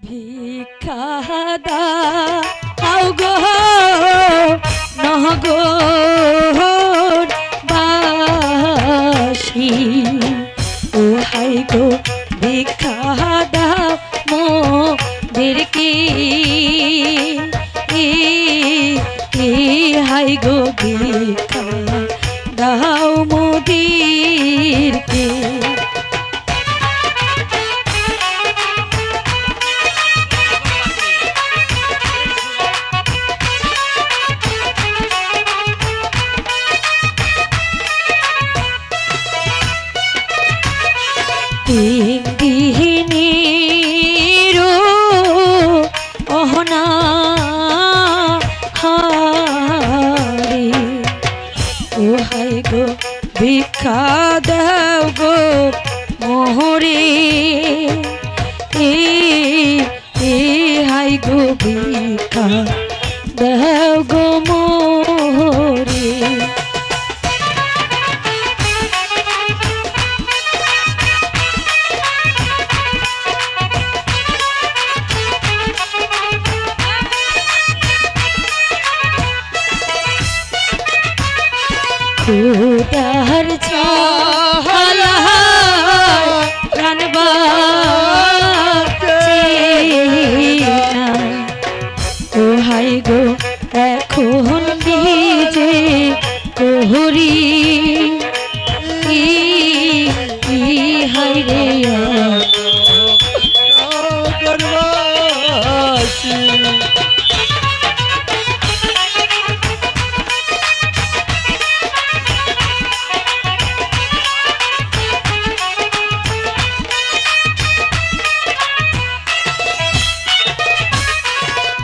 ভিক্ষা দাও গো নহগর বাসি ও হাই গো ভিক্ষা দাও মোদেরকে হাই গো ভিক্ষা দাও মোদেরকে দিহিনীরো অহনা হারি ও হাই গো ভিক্ষা দাও গো মোহরে হাই গো ভিক্ষা দাও গো মোহরে খুদার ছালা প্রাণ বাঁচে না ও হাই গো এখন যে কোহরি হাই রে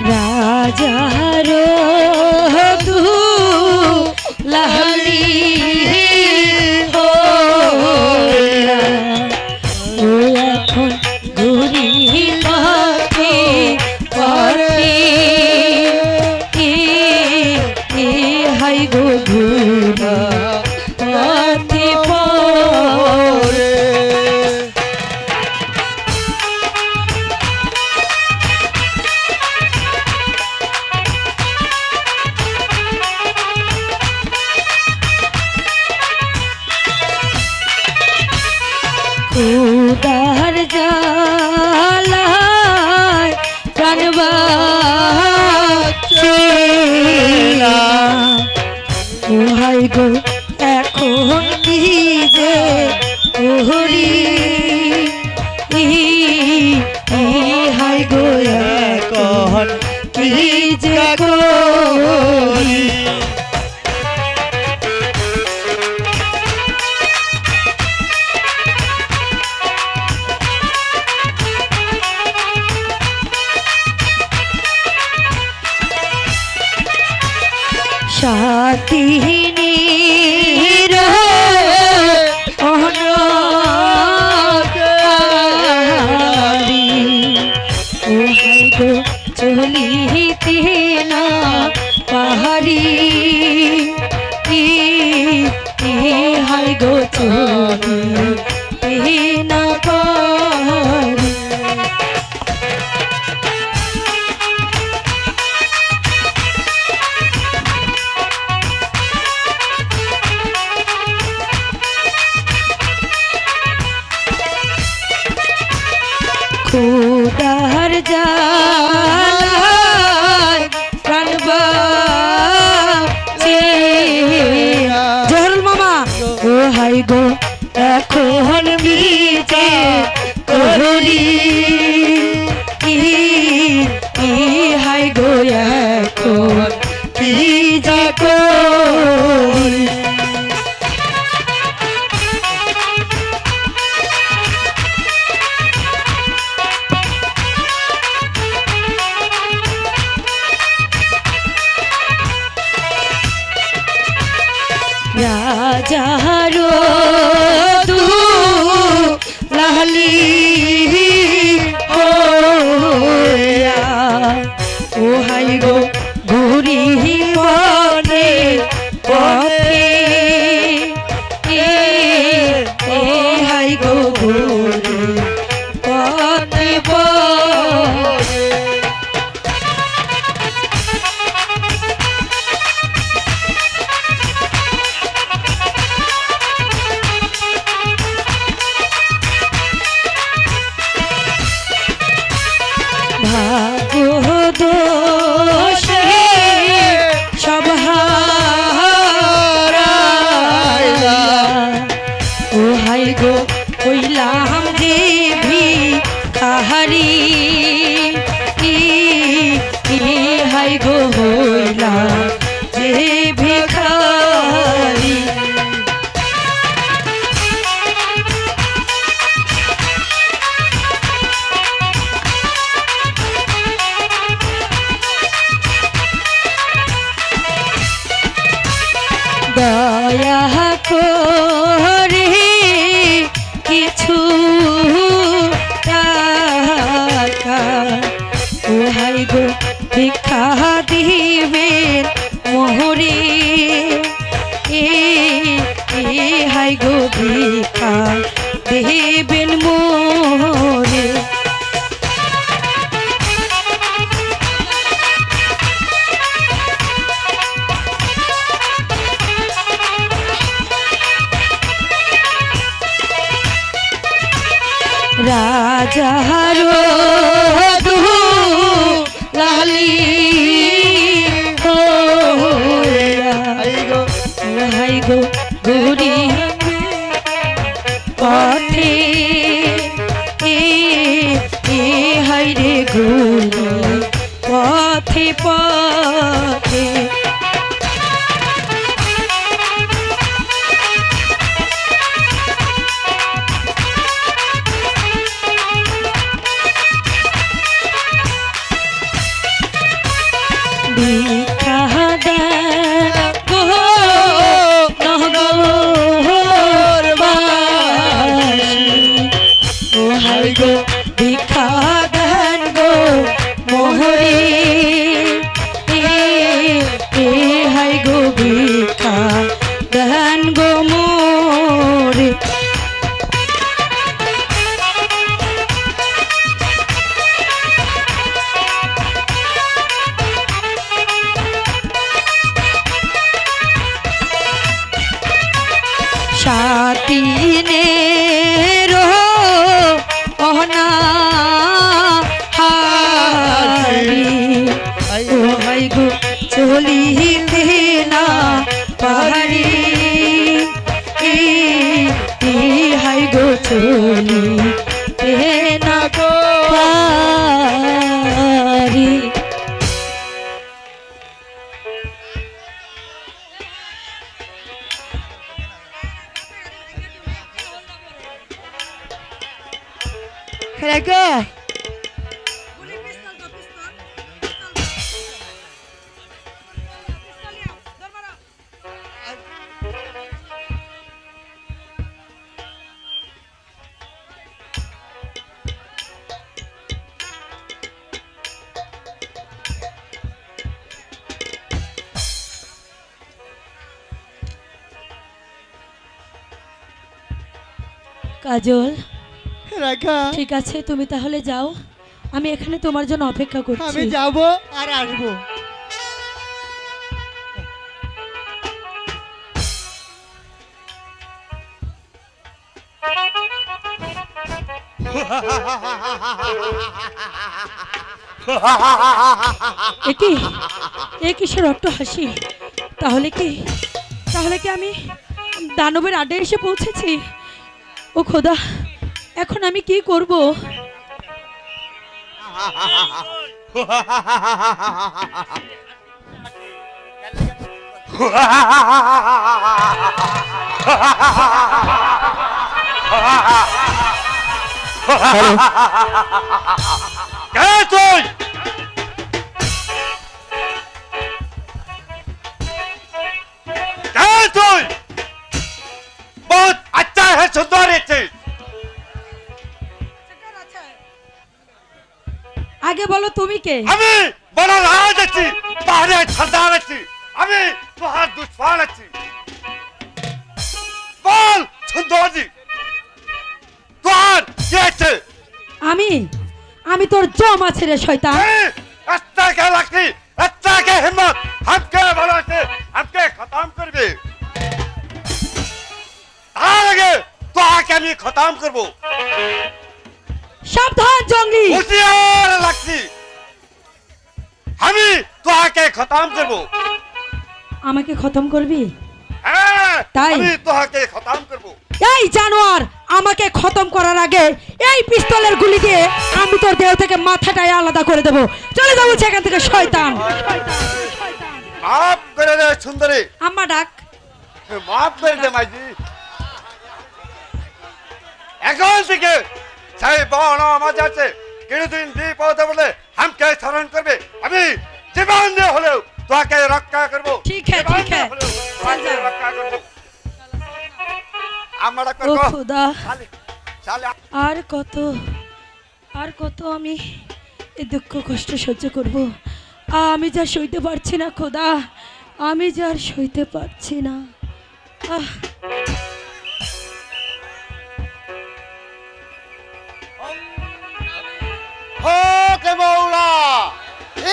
রাজারো দু লাহলি ও এখন ঘুরি পথে পথে হাই গো ঘুরি পথে পথে খুদার জালায় প্রাণ বাঁচে না ও হাই গো এখন কি যে কোহরি হাই গো এখন কি যে কোহরি সাতিনীর অহনারি ও হাই গো চলিতে না পাহাড়ি হাই গো চলিতে না পাহাড়ি খুদার জালায় প্রাণ বাঁচে জহরুল মামা ও হাই গো এখন বিচে কোহরি হাই গো এখন কি যে কোহরি রাজারো দু লাহলি ও হাই গো ঘুরি পথে পথে হাই গো ঘুরি পথে পথে ভাগ্য দোষে সব হারাইলা ও হাই গো হইলাম যে ভিখারি হাই গো হইলাম যে ভিখারি দয়া করে কিছু টাকা ও হাই গো ভিক্ষা দিবেন মোহরে হাই গো ভিক্ষা দিবেন মোহরে রাজারো লালি হাই গো গুরি পথে হাই রে গুরি পথে পথে ভিক্ষা দেন গো মোহরে হাই গো ভিক্ষা দেন গো মোরে সাতিনের অহনা হারি ও হাই গো চলিতে না পাহাড়ি হাই গো চলিতে না পাহাড়ি Raga. কাজল রাখা ঠিক আছে তুমি তাহলে যাও আমি এখানে তোমার জন্য অপেক্ষা করছি আমি যাব আর আসবো এ কিসের রক্ত হাসি তাহলে কি আমি দানবের আড্ডায় এসে পৌঁছেছি ও খোদা এখন আমি কি করব बहुत अच्छा है सुंदर আগে বলো তুমি কে আমি বড় রাজ আছি পাহাড়ে সর্দার আছি আমি তোমার দুশ্মন আছি বল সুন্দরজি তোর কি আছে আমি তোর জম আছে রে শয়তান अच्छा क्या लगती अच्छा क्या हिम्मत हमके भरोसे हमके खत्म कर दे आगे तो आके मैं खत्म करबो সাবধান জঙ্গলি होशियार लगती আমাকে খতম করবি? হ্যাঁ, তাই? আমি তোহাকে খতম করব। এই জানোয়ার, আমাকে খতম করার আগে এই পিস্তলের গুলি দিয়ে আমি তোর দেহ থেকে মাথাটাই আলাদা করে দেব। চলে যাবো সেখান থেকে শয়তান। মাফ করে দে সুন্দরী, আম্মা ডাক। মাফ করে দে মাইজি। এখন থেকে সেই বন আমার আছে কিছুদিন বিপদে বলে আমাকে স্মরণ করবে। আমি জীবন দিয়ে হলেও তোকে রক্ষা করবো। ঠিক হ্যাঁ, ঠিক হ্যাঁ। তোকে রক্ষা করবো। আমরা ও খোদা, চালে আর কত আমি এই দুঃখ কষ্ট সহ্য করব। আমি যা সইতে পারছি না খোদা, আমি যা আর সইতে পারছি না। আহ, হোকে মৌলা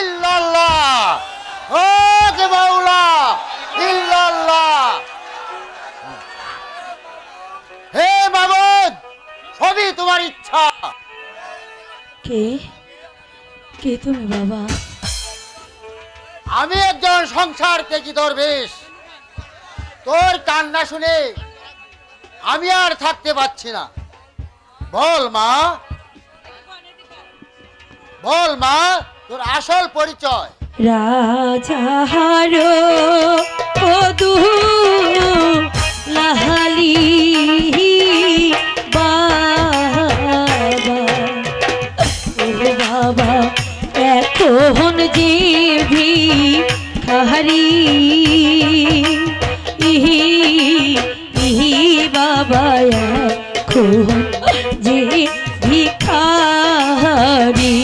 ইল্লাল্লাহ, হোকে মৌলা ইল্লাল্লাহ। হে মাবুদ, সবই তোমার ইচ্ছা। কে কে তুমি বাবা? আমি একজন সংসার ত্যাগী দরবেশ। তোর কান্না শুনে আমি আর থাকতে পারছি না। বল মা, বল মা, তোর আসল পরিচয়। রাজাহারো কদু লাহালি বাবা, ও বাবা এখন যে ভিখারি, ইহি ইহি বাবা এখন যে ভিখারি।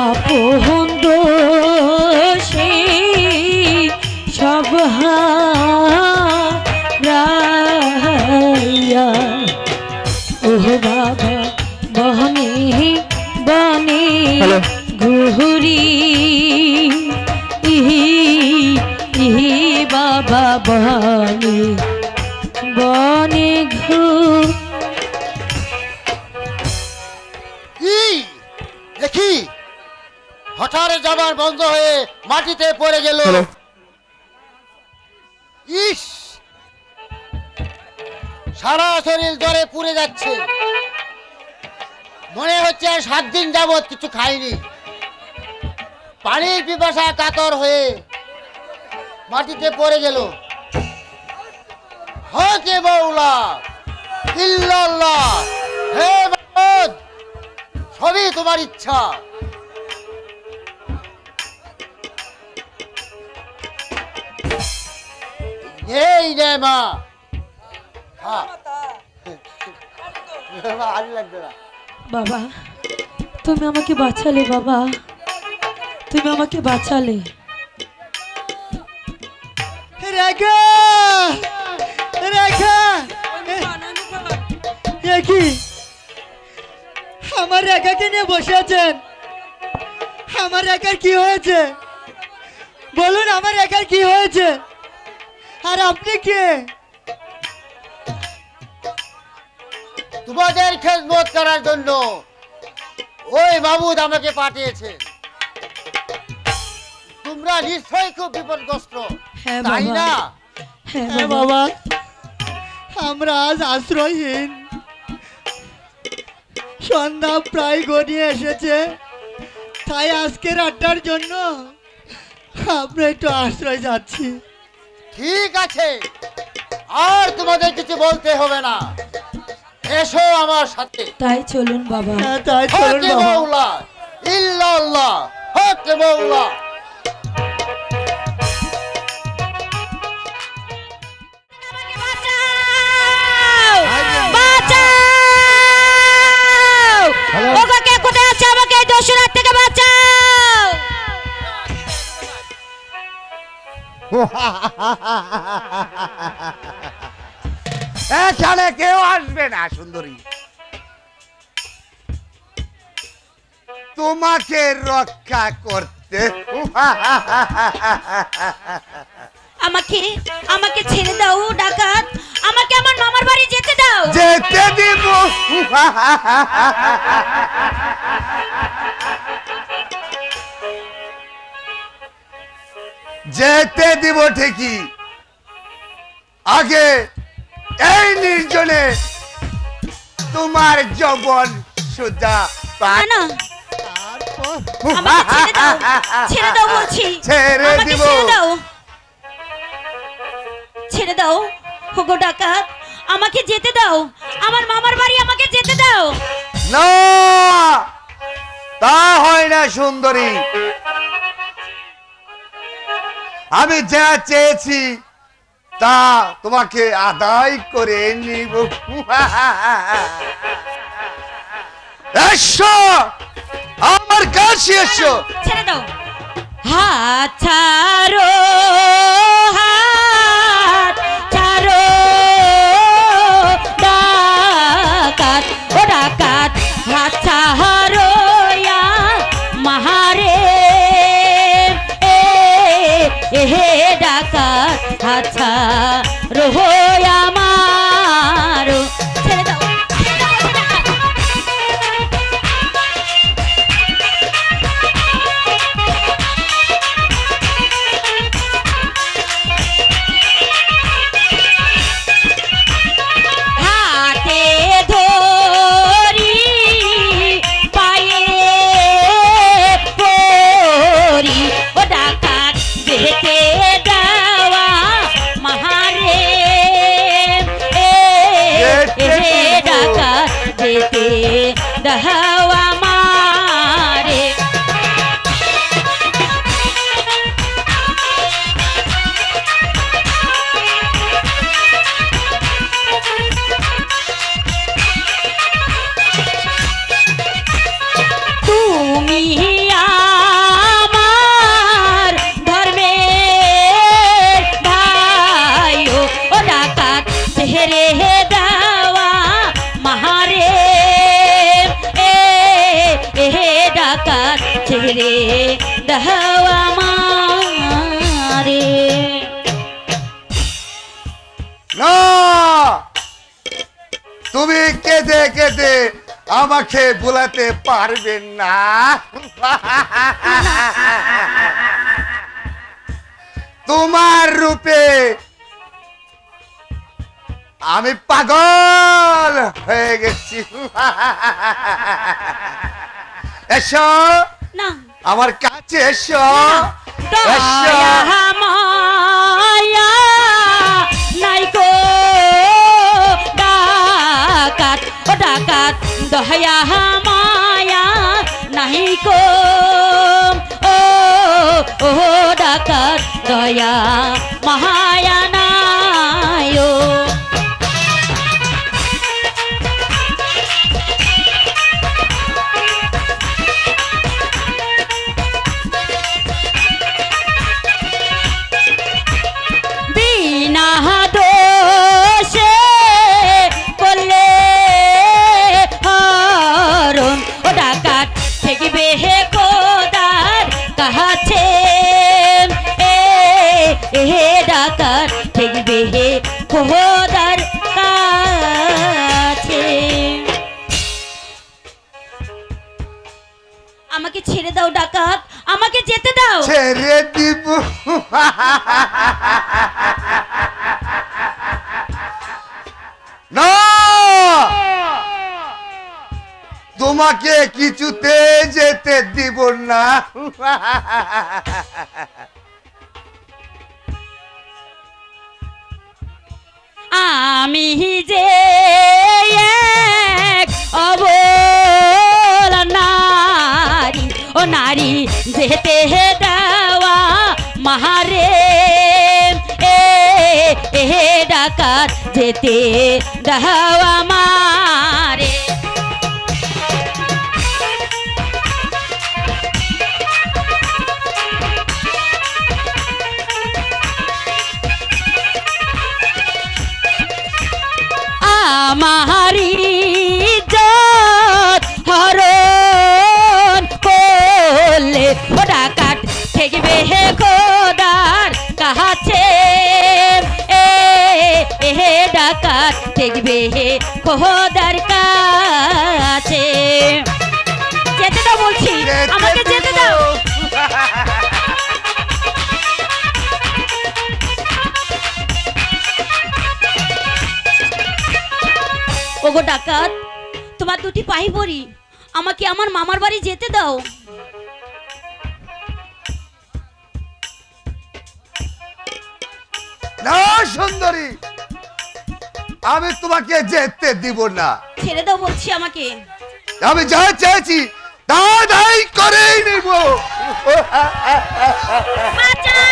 আপন দোষে সব হারাইয়া, ও বাবা বনে বনে ঘুরি, ইহি ইহি বাবা বনে বনে কি দেখি হঠাৎ যাবার বন্ধ হয়ে মাটিতে পড়ে গেল। ইস, সারা শরীর জ্বরে পুড়ে যাচ্ছে। মনে হচ্ছে 7 দিন যাবত কিছু খাইনি। পানির পিপাসা কাতর হয়ে মাটিতে পড়ে গেল। হকে মৌলা ইল্লাল্লাহ, হে মাবুদ, সবই তোমার ইচ্ছা। এই রে মা, আর লাগবে না। বাবা তুমি আমাকে বাঁচালে, বাবা তুমি আমাকে বাঁচালে। রেখা, রেখা, কি আমার রেখাকে নিয়ে বসে আছেন? আমার রেখার কি হয়েছে বলুন, আমার রেখার কি হয়েছে? আর আপনি কে? তোমাদের খেদমত করার জন্য ওই মাবুদ আমাকে পাঠিয়েছে। তোমরা নিশ্চয়ই খুব বিপদগ্রস্ত, হ্যাঁ তাই বাবা। না? হ্যাঁ বাবা। আমরা আজ আশ্রয়হীন। সন্ধ্যা প্রায় গড়িয়ে এসেছে, তাই আজকে রাতটার জন্য আমরা একটু আশ্রয় যাচ্ছি। ঠিক আছে, আর তোমাদের কিছু বলতে হবে না। এসো আমার সাথে। তাই চলুন বাবা। তাই চলুন বাবা। ইল্লাল্লাহ, হকে মৌলা। এখানে কেউ আসবে না সুন্দরী, তোমাকে রক্ষা করতে দেখতে। আমাকে আমাকে ছেড়ে দাও ডাকাত, আমাকে আমার মামার বাড়ি যেতে দাও। যেতে দিব। যেতে দিব ঠিকই, আগে এই নির্জনে তোমার যৌবন সুধা পান। না তারপর আমাকে ছেড়ে দাও, ছেড়ে দাও বলছি। ছেড়ে আমাকে দিব। ছেড়ে দাও, ছেড়ে দাও ওগো ডাকাত, আমাকে যেতে দাও, আমার মামার বাড়ি আমাকে যেতে দাও। না, তা হয় না সুন্দরী। আমি যা চেয়েছি তা তোমাকে আদায় করে নিব। এসো আমার কাছে, এসো। ছেড়ে দাও। হাত ছাড়ো, হাত ছাড়ো ডাকাত, ও ডাকাত হাত ছাড়ো ইয়া মাহারে, হে ডাকাত হাত ছাড়ো আমার। ছেড়ে দাও, ছেড়ে দাও ডাকাত। হাতে ধরি পায়ে পরি, ও ডাকাত যেতে দেওয়া মাহারে, ডাকাত যেতে দেওয়া মারে। তুমি আমার ধর্মের ভাই, ও ডাকাত ছেড়ে দেওয়া মাহারে, ডাকাত ছেড়ে দেওয়া মারে। না, তুমি কেঁদে কেঁদে আমাকে ভুলাতে পারবেন না। তোমার রূপে আমি পাগল হয়ে গেছি। এসো না আমার কাছে, এসো এসো। দয়া মায়া নাই গো ডাকাত, ও ডাকাত দয়া মায়া নাই গো, ও ডাকাত দয়া মায়া নাই। বিনা দোষে করলে হরণ, ও ডাকাত ঠেকবে হে খোদার কাছে, ডাকাত ঠেকবে হে খোদার কাছে। আমাকে ছেড়ে দাও ডাকাত, আমাকে যেতে দাও। ছেড়ে দিব। না, তোমাকে কিছুতে যেতে দিব না। আমি যে এক অবলা নারী, ও নারী যেতে দেওয়া মাহারে, ডাকাত যেতে দেওয়া মারে। আমারি ইজ্জত হরণ করলে, ও ডাকাত যাই বলি, আমাকে আমার মামার বাড়ি যেতে দাও। না সুন্দরী, আমি তোমাকে যেতে দিব না। ছেড়ে দাও বলছি আমাকে। আমি যা চেয়েছি তাই করেই নেব। বাঁচাও!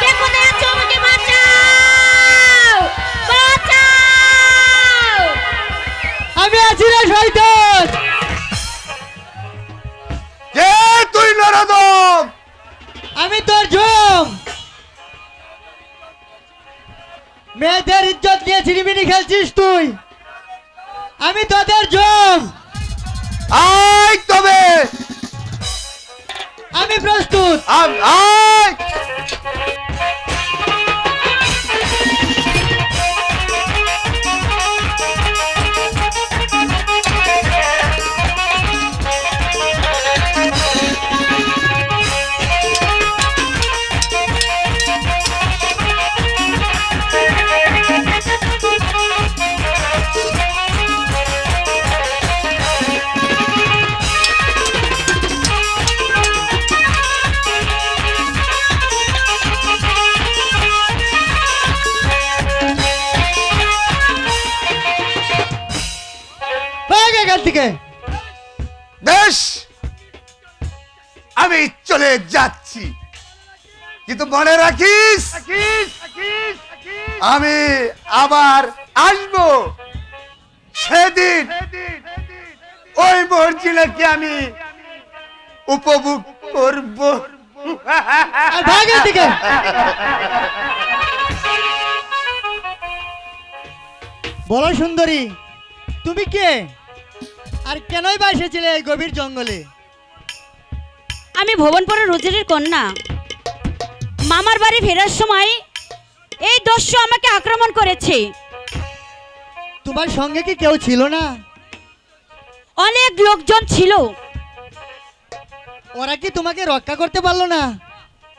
কে কোথায় আছো? আমাকে বাঁচাও! বাঁচাও! আমি আছি রে শয়তান। কে তুই নরদম? আমি তোর জম। মেয়েদের ইজ্জত নিয়ে ছিনিমিনি খেলছিস তুই। আমি তোদের জম। আয় তবে, আমি প্রস্তুত। আয়। এখান থেকে বেশ, আমি চলে যাচ্ছি, কিন্তু মনে রাখিস আমি আবার আসবো। সেদিন ওই মর্জিনাকে আমি উপভোগ করব। থেকে বলো সুন্দরী, তুমি কে আর কেনই বা এসেছিলে এই গভীর জঙ্গলে? আমি ভুবনপুরের রোজের কন্যা। মামার বাড়ি ফেরার সময় এই দস্যু আমাকে আক্রমণ করেছে। তোমার সঙ্গে কি কেউ ছিল না? অনেক লোকজন ছিল। ওরা কি তোমাকে রক্ষা করতে পারলো না?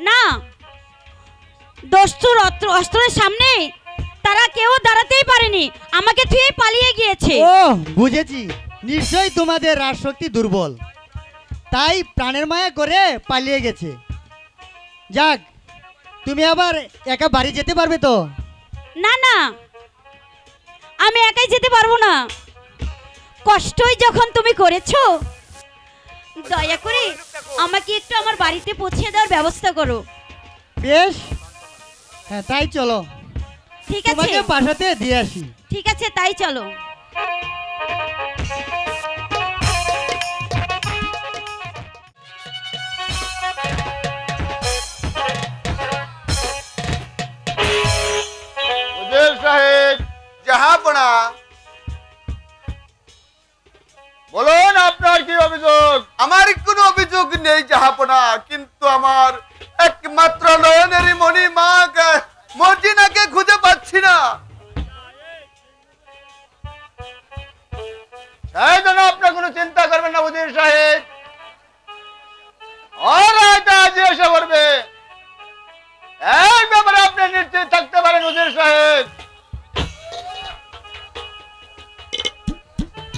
না, দস্যুর অস্ত্রের সামনে তারা কেউ দাঁড়াতেই পারেনি, আমাকে থুয়ে পালিয়ে গিয়েছে। ও বুঝেছি, নিশ্চয়ই তোমাদের রাজশক্তি দুর্বল, তাই প্রাণের মায়া করে পালিয়ে গেছে। যাক, তুমি আবার একা বাড়ি যেতে পারবে তো? না না, আমি একাই যেতে পারবো না। কষ্টই যখন তুমি করেছো, দয়া করে আমাকে একটু আমার বাড়িতে পৌঁছে দেওয়ার ব্যবস্থা করো। বেশ, হ্যাঁ তাই চলো, ঠিক আছে, তোমাকে বাসাতে দিয়ে আসি। ঠিক আছে, তাই চলো। জাহাপনা, বলুন আপনার কি অভিযোগ? আমার কোনো অভিযোগ নেই জাহাপনা, কিন্তু আমার একমাত্র নয়নেরই মণি মা মর্জিনাকে খুঁজে পাচ্ছি না। সেই জন্য আপনার কোনো চিন্তা করবেন না উজির সাহেব, ওরা এটা আজ এসে পড়বে। এই ব্যাপারে আপনি নিশ্চিত থাকতে পারেন উজির সাহেব।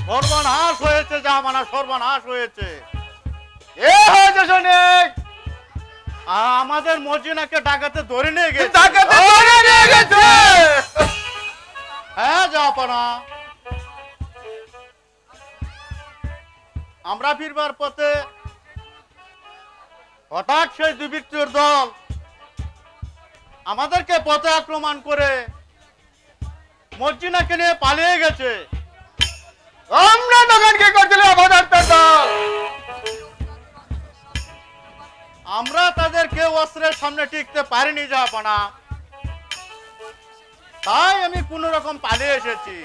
সর্বনাশ হয়েছে জাহাপানা, সর্বনাশ হয়েছে। এ হয়েছে শোনেক, আমাদের মর্জিনাকে ডাকাতে ধরে নিয়ে গেছে। ডাকাতে ধরে নিয়ে গেছে? হ্যাঁ জাহাপানা, আমরা ফিরবার পথে হঠাৎ সেই দুর্বৃত্তর দল আমাদেরকে পথে আক্রমণ করে মর্জিনাকে নিয়ে পালিয়ে গেছে। আমরা তখন কি করছিল অপদার্থের দল? আমরা তাদেরকে অস্ত্রের সামনে টিকতে পারিনি জাহাপানা, তাই আমি কোন রকম পালিয়ে এসেছি।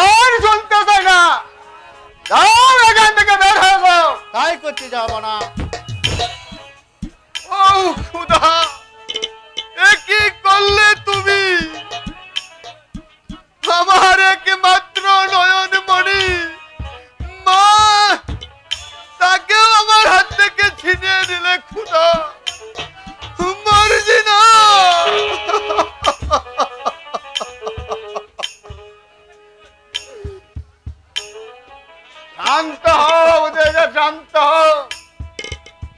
আর শুনতে চাই না, যাও এখান থেকে বের হয়ে যাও। তাই করছি জাহাপানা। ও খুদা, এ কি করলে তুমি? আমার একমাত্র নয়নমণি মা, তাকেও আমার হাত থেকে ছিনিয়ে দিলে খুদা। মর্জিনা, শান্ত হও উদয়, শান্ত হও,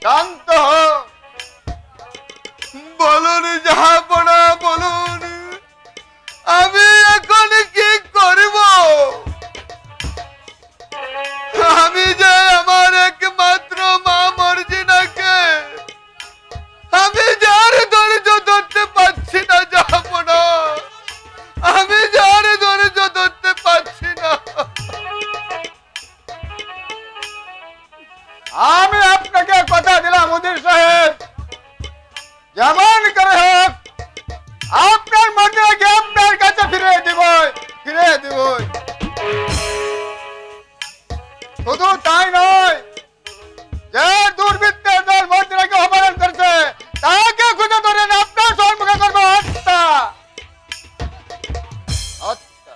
শান্ত হও। বলুন জাহাপনা, বলুন আমি এখন কি করব? আমি যে আমার একমাত্র মা মর্জিনাকে আমি যার ধৈর্য ধরতে পারছি না জাহাপনা, আমি যার ধৈর্য ধরতে পারছি না। আমি আপনাকে কথা দিলাম উজির সাহেব, যেমন করে হোক আপনার মর্জিনাকে আপনার কাছে ফিরে দিব, ফিরে দিব। শুধু তাই নয়, যে দুর্বৃত্তের দল মর্জিনাকে অপহরণ করছে তাকে খুঁজে ধরেন আপনার সম্মুখে করবো হত্যা। হত্যা।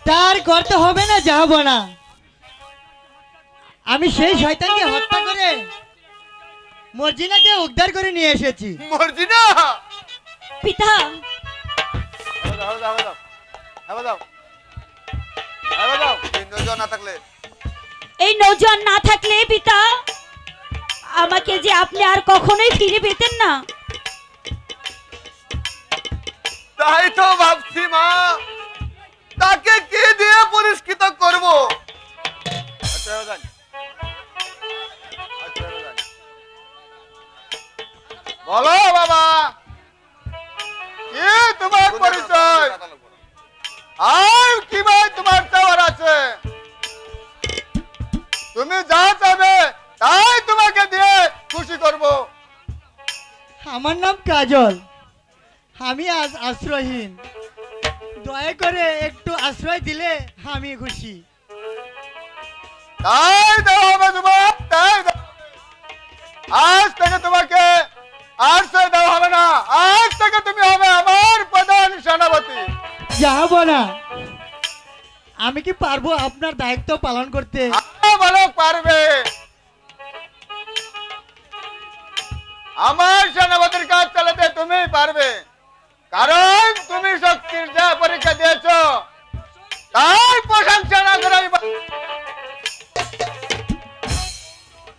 তার করতে হবে না যাব না। আমি সেই শয়তানকে হত্যা করে মর্জিনাকে উদ্ধার করে নিয়ে এসেছি। মর্জিনা, পিতা, না থাকলে এই নৌজোয়ান না থাকলে পিতা আমাকে যে আপনি আর কখনোই ফিরে পেতেন না। তাই তো ভাবছি মা, তাকে কি দিয়ে পুরস্কৃত করব? বলো বাবা, কি তোমার পরিচয় আর কি ভাই তোমার চাওয়ার আছে? তুমি যা চাবে তাই তোমাকে দিয়ে খুশি করব। আমার নাম কাজল, আমি আজ আশ্রয়হীন, দয়া করে একটু আশ্রয় দিলে আমি খুশি। তাই দেওয়া হবে তোমার, তাই আজ থেকে তোমাকে আশ্রয় দেওয়া হবে না, আজ থেকে তুমি হবে আমার প্রধান সেনাপতি। যাব না। আমি কি পারবো আপনার দায়িত্ব পালন করতে? ভালো পারবে। আমার সেনাপতির কাজ চালাতে তুমি পারবে, কারণ তুমি শক্তির যা পরীক্ষা দিয়েছো তার প্রশংসা না করে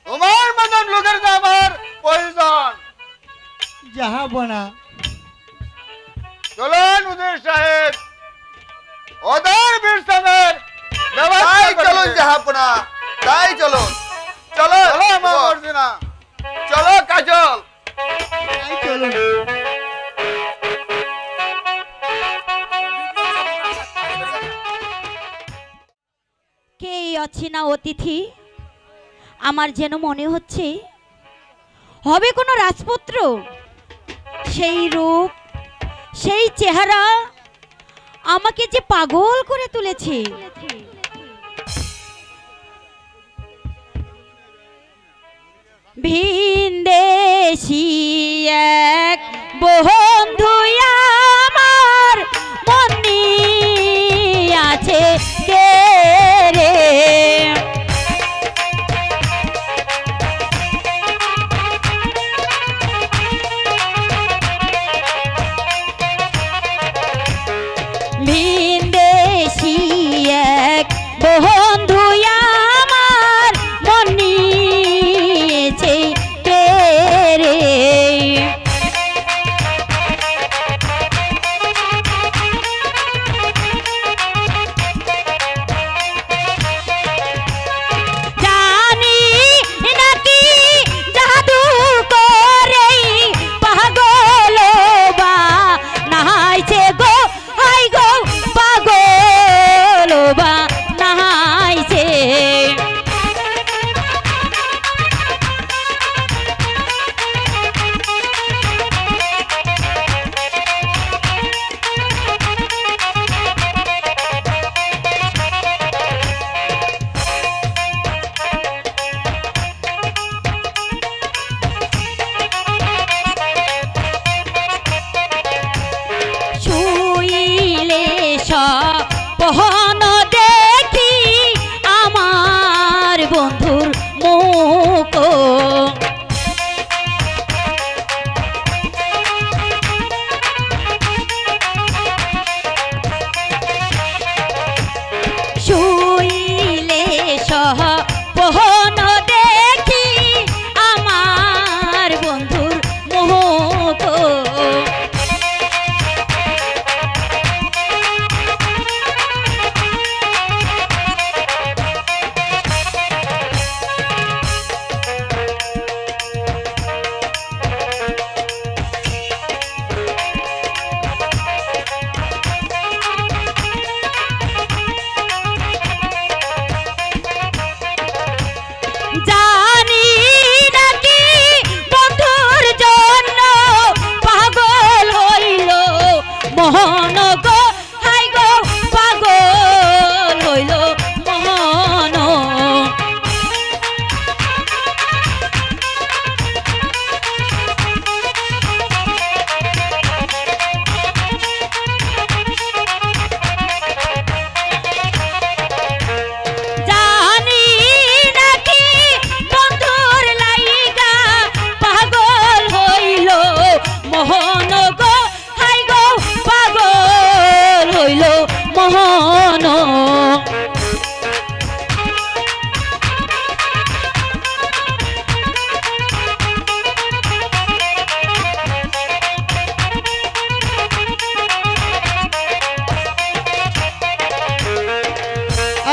তোমার মতন লোকের যে আমার প্রয়োজন। যাব না। চলুন উজির সাহেব, ওদের বিশ্রামের ব্যবস্থা চলুন জাহাপনা, তাই চলুন। চলো আমার মর্জিনা, চলো কাজল, তাই চলুন। কে এই অচেনা অতিথি? আমার যেন মনে হচ্ছে হবে কোনো রাজপুত্র। সেই রূপ, সেই চেহারা আমাকে যে পাগল করে তুলেছে। ভিনদেশী এক বন্ধু আমার মন আছে কে রে। ভিনদেশী এক বন্ধু আমার মন নিয়েছে কে রে। মোহন গো হাই গো পাগল হইল মোহন। জানি নাকি বন্ধুর লাইগা পাগল হইল মোহন গো হাই গো পাগল হইল মোহন।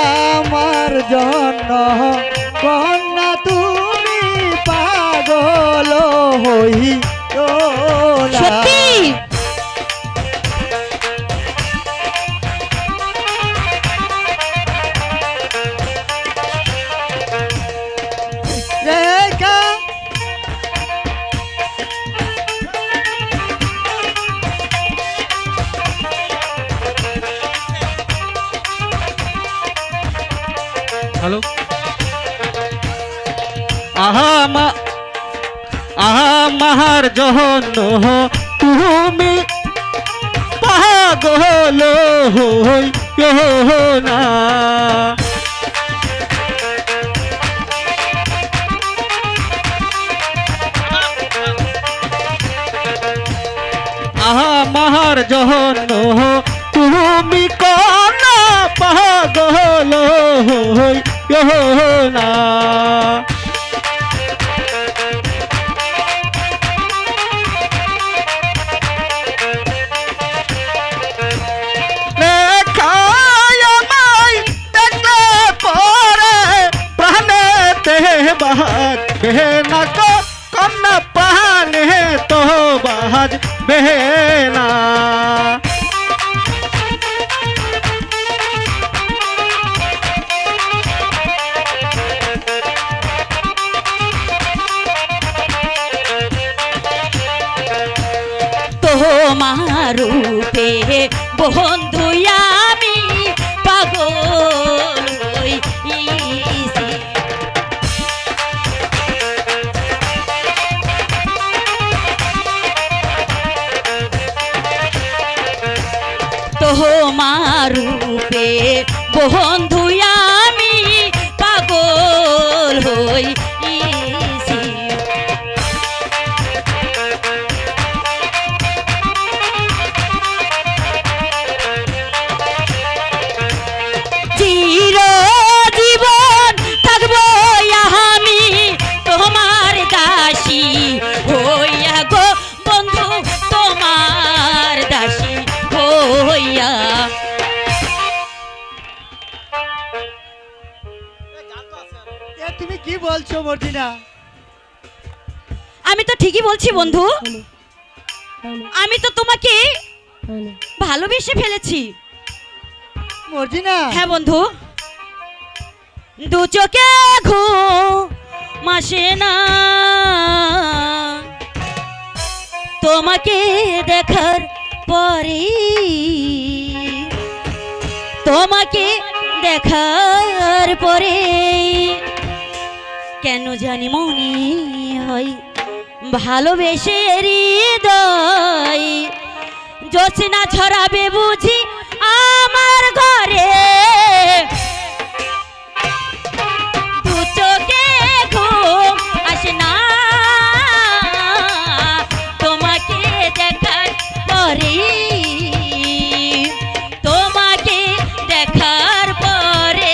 আমার জন্য কন্যা তুমি পাগল হইও না। সত্যি রেখা হ্যালো আমার জন্য তুমি পাগল হইও না। আমার জন্য তুমি কোন পাগল হইও না। লেখায় আমায় দেখলে পরে প্রাণেতে বাজবে না গো কন্যা প্রাণে তো বাজবে না। তোমার রূপে বন্ধু আমি পাগল হইছি। তোমার রূপে বন্ধু আমি পাগল হইছি। চিরজীবন থাকবো আমি তোমার দাসী হইয়া গো বন্ধু তোমার দাসী হইয়া। এ তুমি কি বলছো মর্জিনা? আমি তো ঠিকই বলছি বন্ধু, আমি তো তোমাকে ভালোবেসে ফেলেছি। মর্জিনা হ্যাঁ বন্ধু, দু চোখে ঘুম আসে না তোমাকে দেখার পরে, তোমাকে দেখার পরে কেন জানি মনে হয় ভালোবেসে হৃদয় জোছনা ছড়াবে বুঝি আমার ঘরে। দু চোখে ঘুম আসে না তোমাকে দেখার পরে, তোমাকে দেখার পরে।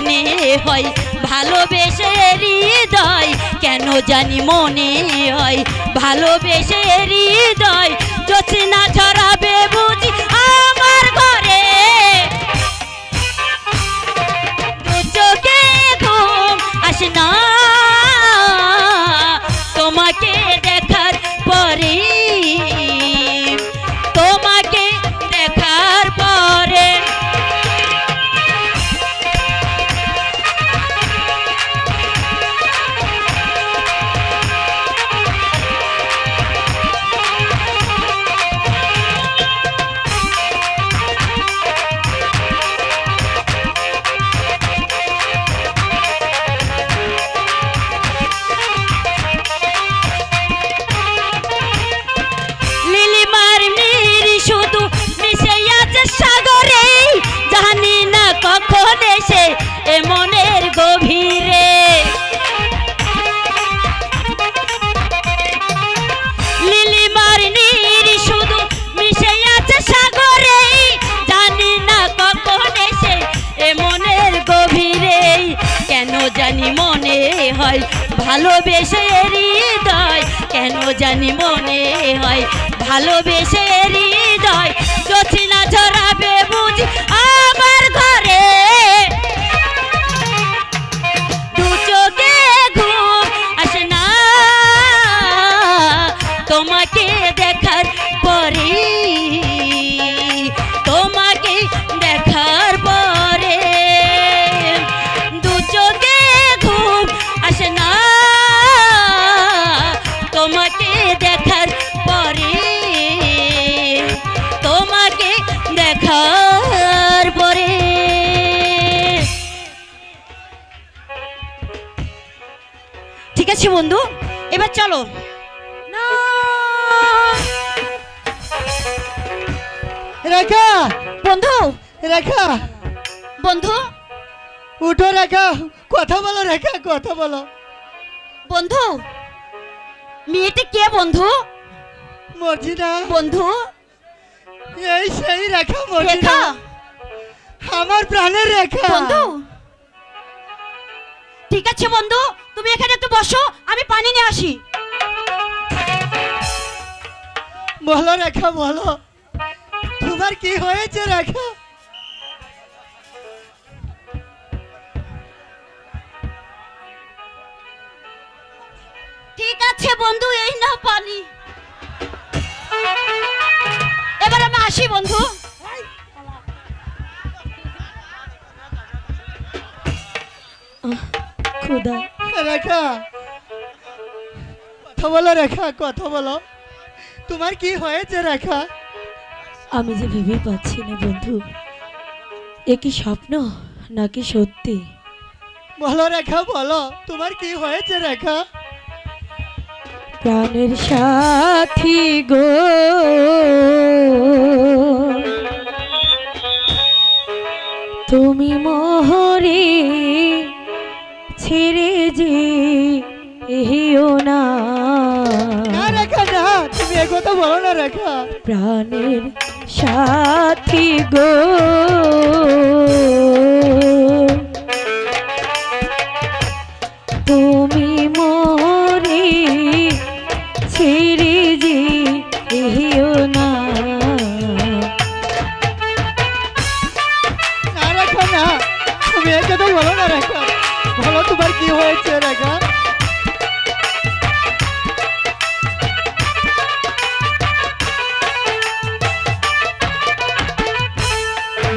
মনে হয় ভালোবেসে হৃদয়, কেন জানি মনে হয় ভালোবেসে হৃদয়, জোছনা ঝরাবে বুঝি আমার ঘরে, দু চোখে ঘুম আসে না তোমাকে দেখার পরে, তোমাকে দেখার পরে। কখন এসে এ মনের গভীরে, লিলিমার নীর শুধু মিশে আছে সাগরে, জানি না কখন এসে এ মনের গভীরে, কেন জানি মনে হয় ভালোবেসে হৃদয়, কেন জানি মনে হয় ভালোবেসে হৃদয়, জোছনা ঝরাবে বুঝি আমার ঘরে, দু চোখে ঘুম আসে না তোমাকে দেখার পরে, তোমাকে দেখার পরে, দু চোখে ঘুম আসে না তোমাকে দেখার পরে, তোমাকে দেখার পরে। ঠিক আছে বন্ধু, এবার চলো। না রেখা, বন্ধু, রেখা বন্ধু, উঠো রেখা, কথা বলো রেখা, কথা বলো। বন্ধু, মেয়েটা কে বন্ধু? মর্জিনা, বন্ধু, এই সেই রেখা, রেখা, মর্জিনা, আমার প্রাণের রেখা। বন্ধু, ঠিক আছে বন্ধু, তুমি এখানে একটু বসো, আমি পানি নিয়ে আসি। বলো রেখা, বলো তোমার কি হয়েছে রেখা? ঠিক আছে বন্ধু, এই নাও পানি। এবার আমি আসি বন্ধু। খোদা, রেখা, কথা বলো রেখা, কথা বলো তোমার কি হয়েছে রেখা? আমি যে ভেবে পাচ্ছি না বন্ধু, এ কি স্বপ্ন নাকি সত্যি? বলো রেখা, বলো তোমার কি হয়েছে রেখা? প্রাণের সাথী গো, তুমি মোহরে ছেড়ে যে এও না, না রেখা, না তুমি একথা বলো না রেখা। প্রাণের সাথী গো, তুমি মোরে ছেড়ে যে এও না, না রেখা, না তুমি একথা বলো না রেখা, বলো তোমার কি হয়েছে রেখা?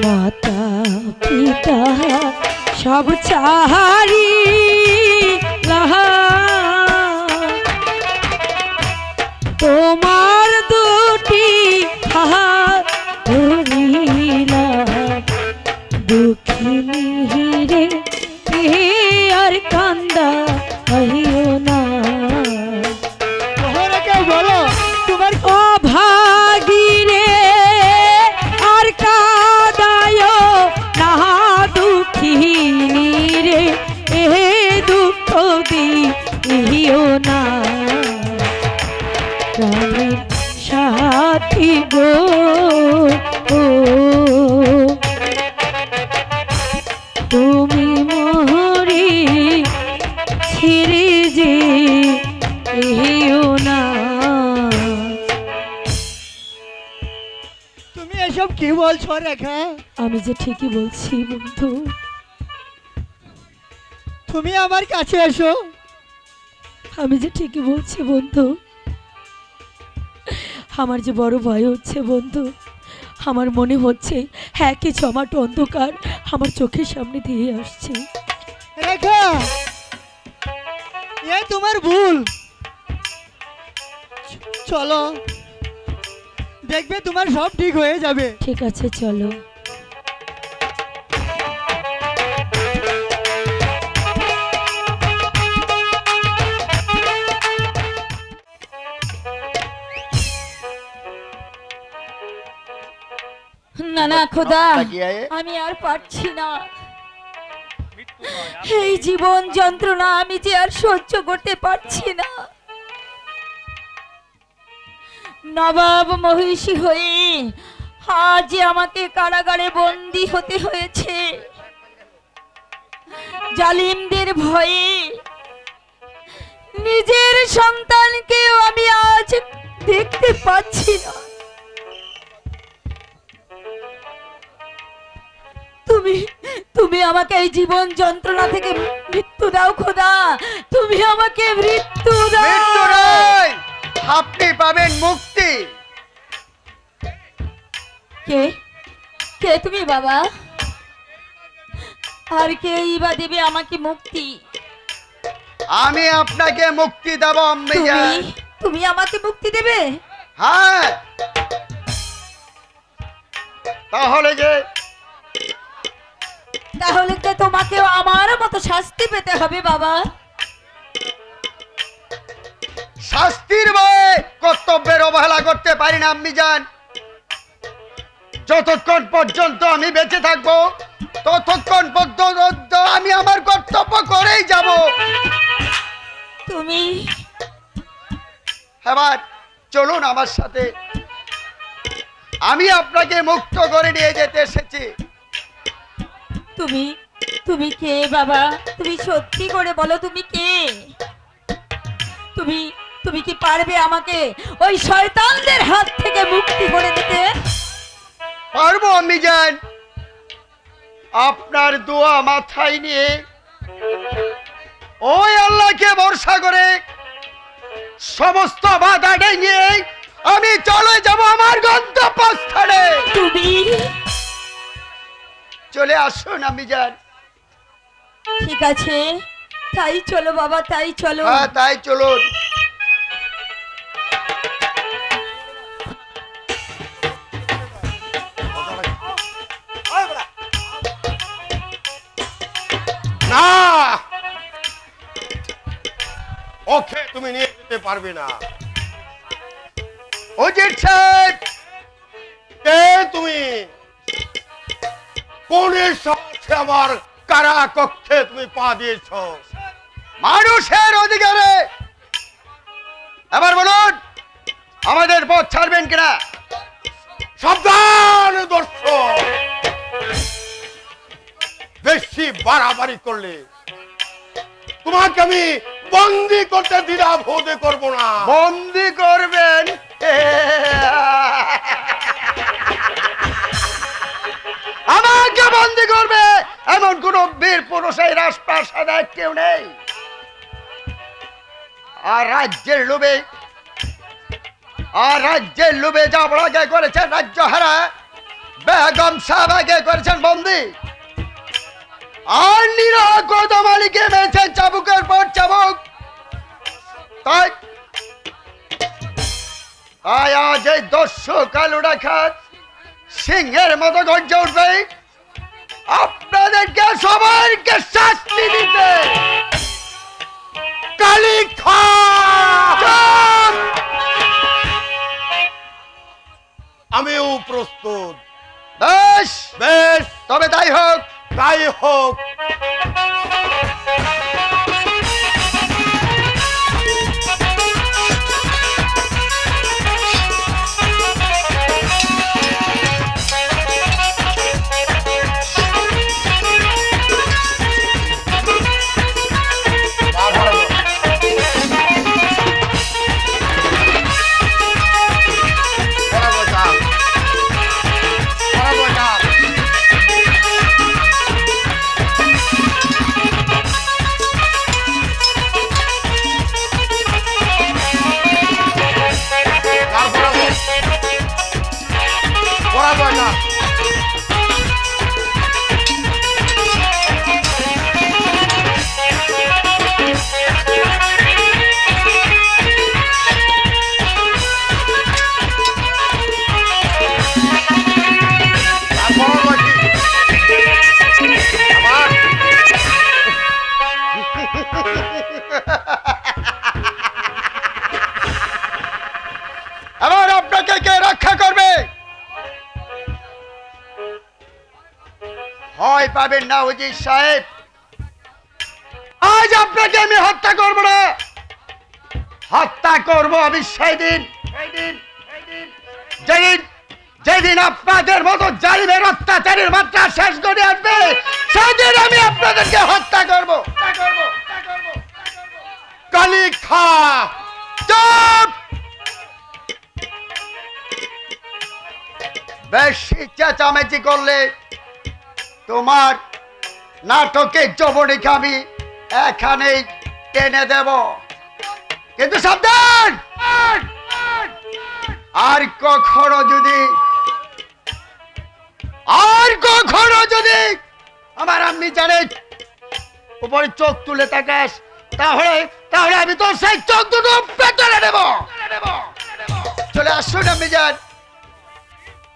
মাতা পিতা সব চাহারি লাহা, তোমার দুটি হাত ধরিলাম, দুঃখিনী রে আর কান্দা হইও না, বলো রেখা, বলো তোমার অভাগী রে আর কাদায় না, দুঃখিনী রে এ দুঃখ দিও না, প্রাণের সাথী গো, তুমি বলছো রেখা? আমি যে ঠিকই বলছি বন্ধু। তুমি আমার কাছে এসো। আমি যে ঠিকই বলছি বন্ধু। আমার যে বড় ভয় হচ্ছে বন্ধু। আমার মনে হচ্ছে হ্যাঁ কিছু আমার অন্ধকার আমার চোখের সামনে দিয়ে আসছে। রেখা, এ তোমার ভুল। চলো, দেখবে তোমার সব ঠিক হয়ে যাবে। ঠিক আছে চলো। না না খোদা, তাকিয়ে আয়ে। আমি আর পারছি না। এই জীবন যন্ত্রণা আমি যে আর সহ্য করতে পারছি না। নবাব মহিষী হয়ে আজ আমাকে কারাগারে বন্দী হতে হয়েছে। জালিমদের ভয়ে নিজের সন্তানকেও আমি আজ দেখতে পাচ্ছি না। তুমি আমাকে এই জীবন যন্ত্রণা থেকে মৃত্যু দাও খোদা, তুমি আমাকে মৃত্যু দাও। মৃত্যু নয়, আপনি পাবেন মুক্তি। কে কে তুমি বাবা? আর কেই বা দেবে আমাকে মুক্তি? আমি আপনাকে মুক্তি দেব আম্মি তুমি জান। তুমি আমাকে মুক্তি দেবে? হ্যাঁ, তাহলে তো তোমাকেও আমার মতো শাস্তি পেতে হবে বাবা। শাস্তির ভয়ে কর্তব্যের অবহেলা করতে পারি না আম্মি জান। যতক্ষণ পর্যন্ত আমি বেঁচে থাকবো ততক্ষণ পর্যন্ত আমি আমার কর্তব্য করেই যাব। তুমি এবার চলুন আমার সাথে, আমি আপনাকে মুক্ত করে নিয়ে যেতে এসেছি। তুমি তুমি কে বাবা? তুমি সত্যি করে বলো তুমি কে? তুমি কি পারবে আমাকে ওই শয়তানদের হাত থেকে মুক্তি করে দিতে? পারবো আম্মি জান। আপনার দোয়া মাথায় নিয়ে ওই আল্লাহকে ভরসা করে সমস্ত বাধা নিয়ে আমি চলে যাব আমার গন্তব্যস্থানে। তুমি চলে আসুন আম্মি জান। ঠিক আছে, তাই চলো বাবা, তাই চলো। হ্যাঁ, তাই চলুন। না, ওকে তুমি নিয়ে যেতে পারবে না। ওজির সাহেব, কে তুমি? কোনের সাথে আমার কারা কক্ষে তুমি পা দিয়েছ? মানুষের অধিকারে এবার বলুন আমাদের পথ ছাড়বেন কিনা? সাবধান দর্শক, বেশি বাড়াবাড়ি করলে তোমাকে আমি বন্দি করতে দ্বিধা বোধ করবো না। বন্দি করবেন? আমাকে বন্দি করবে এমন কোন বীর পুরুষ এই রাজপ্রাসাদে কেউ নেই। আর রাজ্যের লোভে যা বড় আগে করেছেন রাজ্য হারা, বেগম সাহেব আগে করেছেন বন্দি, আর নিরহ কদম আলীকে মেরেছেন চাবুকের পর চাবুক। তাই আজ এই দস্যু কালু ডাকাত সিংহের মতো গর্জে উঠবে আপনাদেরকে সবাইকে শাস্তি দিতে। কালী খান, আমিও প্রস্তুত। বেশ বেশ, তবে তাই হোক। তাই হোক। না উজির সাহেব, আজ আপনাকে আমি হত্যা করব না, হত্যা করব আমি সেদিন যেদিন যেদিন আপনাদের মতো জালিমের অত্যাচারের মাত্রা শেষ করে আসবে, সেদিন আমি আপনাদেরকে হত্যা করব। কালিখা চুপ! বেশি চেঁচামেচি করলে তোমার নাটকের যবনিকা আমি এখানেই টেনে দেব, কিন্তু সাবধান, আর কখনো যদি আমার আম্মি জানে উপরে চোখ তুলে তাকাস, তাহলে আমি তোর সেই চোখ দুটো পেটে নেব। চলে আসুন আম্মি যান।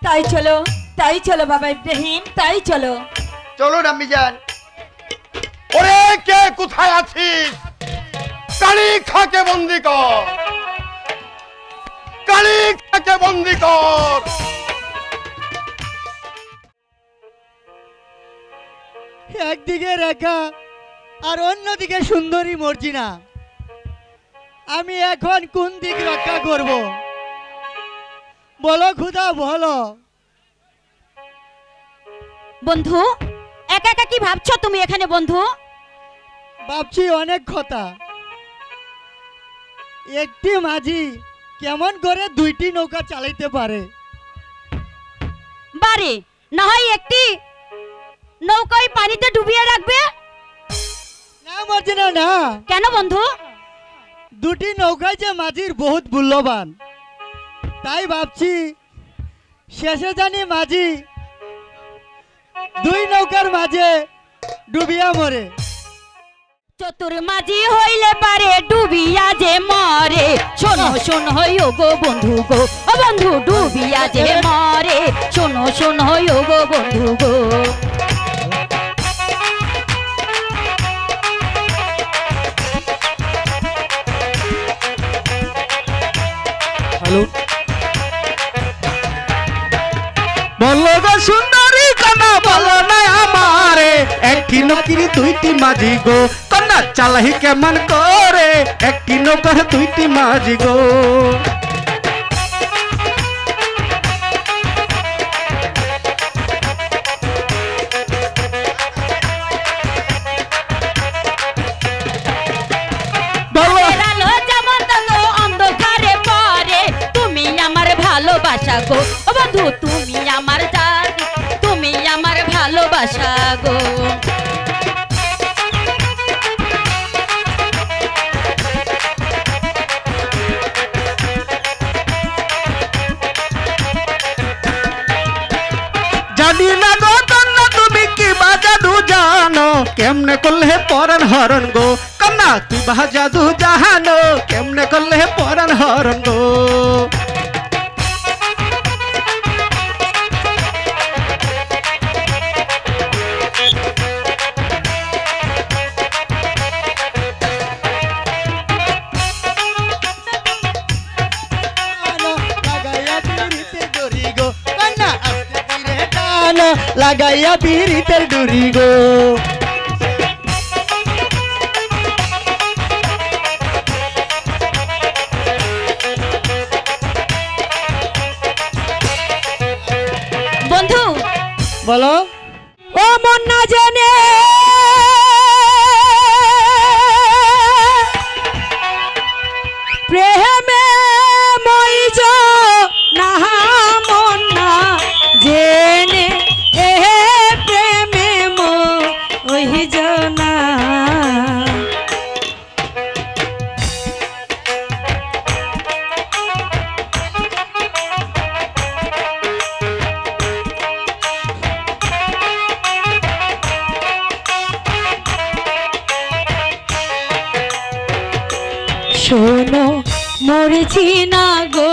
তাই চলো বাবা ইব্রাহিম, তাই চলো। চলুন আম্মি যান। ওরে কে কোথায় আছিস? কালিখাকে বন্দি কর, কালিখাকে বন্দি কর। একদিকে রেখা আর অন্যদিকে সুন্দরী মর্জিনা, আমি এখন কোন দিক রক্ষা করব? বলো খুদা, বলো। বন্ধু, একা একা কি ভাবছো তুমি এখানে বন্ধু? ভাবছি অনেক কথা। একটি মাঝি কেমন করে দুইটি নৌকা চালাইতে পারে? বারে না হয় একটি নৌকায় পানিতে ডুবিয়ে রাখবে। না মর্জিনা, না। কেন বন্ধু? দুটি নৌকায় যে মাঝির বহুত মূল্যবান, তাই ভাবছি শেষে জানি মাঝি দুই নৌকার মাঝে ডুবিয়া মরে। চতুর মাঝি হইলে পারে ডুবিয়া যে মরে। শোনো শোনো ও গো বন্ধু গো, ও বন্ধু ডুবিয়া যে মরে। শোনো শোনো ও গো বন্ধু গো। হ্যালো, বলো গো সুন্দরী কন্যা, বলো না আমারে, একটি নৌকির দুইটি মাঝি গো, কন্যা চালাহি কেমন করে, একটি নৌকার দুইটি মাঝি গো। ভালোবাসা গো ও বন্ধু, তুমি আমার জান, তুমি আমার ভালোবাসা গো। জানি না গো কন্যা তুমি কি বা জাদু জানো, কেমনে করলে পরাণ হরণ গো, কন্যা কি বা জাদু জানো, কেমনে করলে পরাণ হরণ গো। লাগাইয়া পিরিতের ডুরি গো। বন্ধু বলো। ও মন না জানে প্রেমে মইজ না, মন না জেনে এ প্রেমে মইজ না। শোনো মরেছি না গো,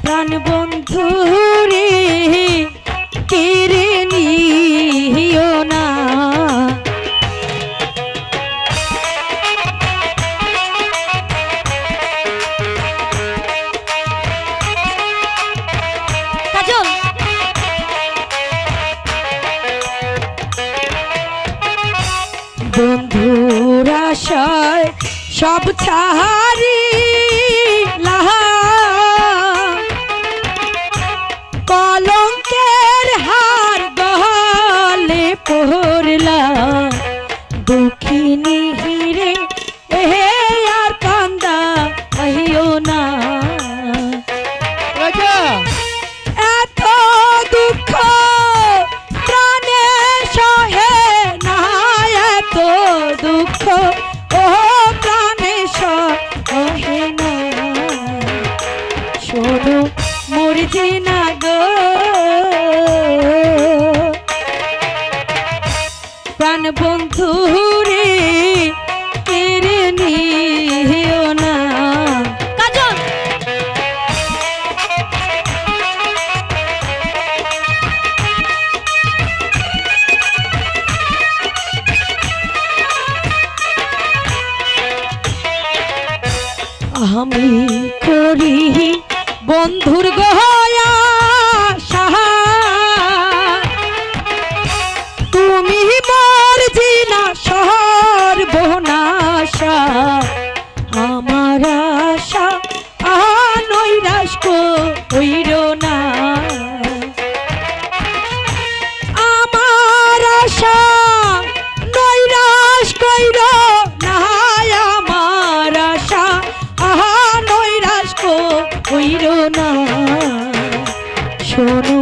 প্রাণ বন্ধু রে কেড়ে নিও না। কাজল বন্ধুর আশায় সব ছাড়িলা কলঙ্কের হার গলে পড়লা দুঃখিনী হিরে এ আর কান্দা আহিও না রাজা এত দুঃখ প্রাণে সহে না এত দুঃখ ও প্রাণে সহে না শোনো মরজি না গো প্রাণ বন্ধু রে কেড়ে নিও না কাজল আমি করি বন্ধুর গয়া সাহা তুমি মরজি না সর্বনাশা আমার আশা নৈরাশ কইর না আমার আশা নৈরাশ কইর না আমার আশা নৈরাশ কইর না শোনো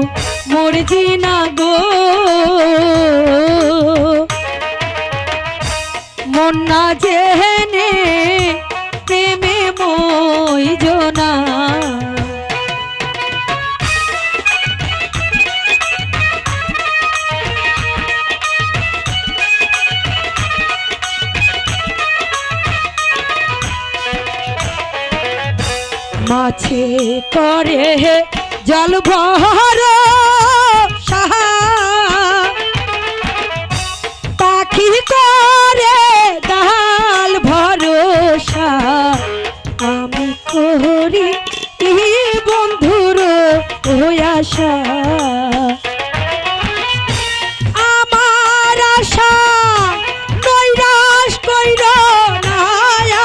মরজি না গো মন না জেনে প্রেমে মইজনা মাছে করে জল ভর সাহা পাখি করে ডাল ভরসা আমি করি বন্ধুর আশা আমার আশা নৈরাশ কইর না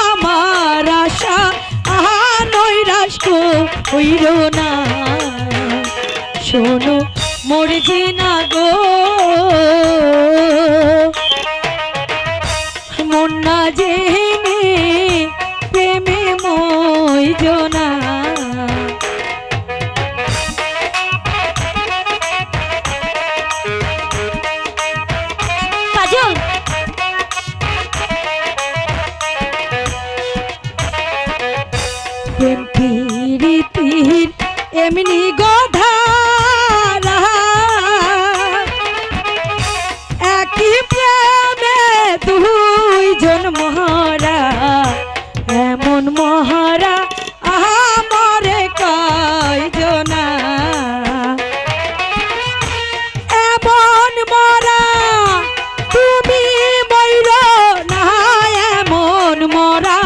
আমার আশা নৈরাশ কইর না শোনো মরজি না গো মন না জেনে প্রেমে মইজনা কাজল প্রেম প্রীতির এমনি গধারা একই প্রেমে দুইজন মহারা এমন মহারা আমারে কয়জনা এমন মরা তুমি মইর না এমন মরা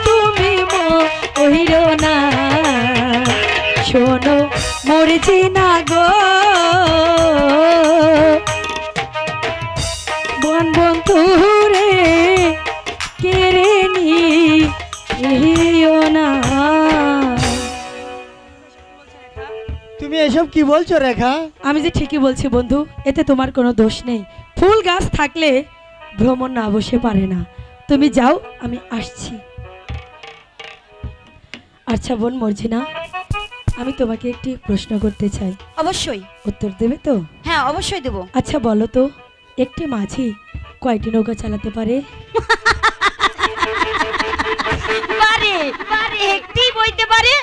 তুমি মইর না শোনো মরজি না গো বন বন্ধু রে কেড়ে নিও না তুমি এসব কি বলছো রেখা? আমি যে ঠিকই বলছি বন্ধু, এতে তোমার কোনো দোষ নেই। ফুল গাছ থাকলে ভ্রমণ না বসে পারে না। তুমি যাও, আমি আসছি। আচ্ছা বোন মর্জিনা, আমি তোমাকে একটি প্রশ্ন করতে চাই, অবশ্যই। উত্তর দেবে তো? হ্যাঁ অবশ্যই দেব। আচ্ছা বলো তো, একটি মাঝি কয়টি নৌকা চালাতে পারে? পারে পারে, একটি বইতে পারে।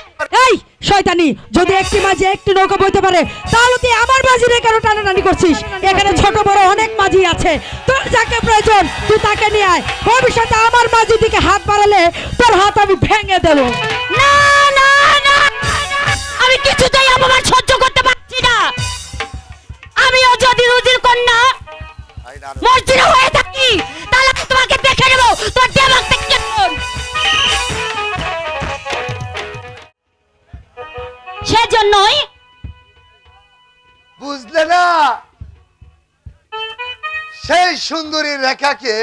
এই শয়তানি, যদি একটি মাঝি একটি নৌকা বইতে পারে তাহলে তুই আমার মাঝিরে কেন টানাটানি করছিস? এখানে ছোট বড় অনেক মাঝি আছে, তোর যাকে প্রয়োজন তুই তাকে নিয়ে আয়। ভবিষ্যতে আমার মাঝি দিকে হাত বাড়ালে তোর হাত আমি ভেঙে দেব। না না না, আমি কিছুতেই অপমান সহ্য করতে পারছি না। আমিও যদি রুজির কন্যা মর্জিনা হয়ে থাকি তাহলে আমি তোমাকে দেখে নেব তোর দেমাগ থেকে কেমন। সেজন্যই বুঝলে না, সেই সুন্দরী রেখাকে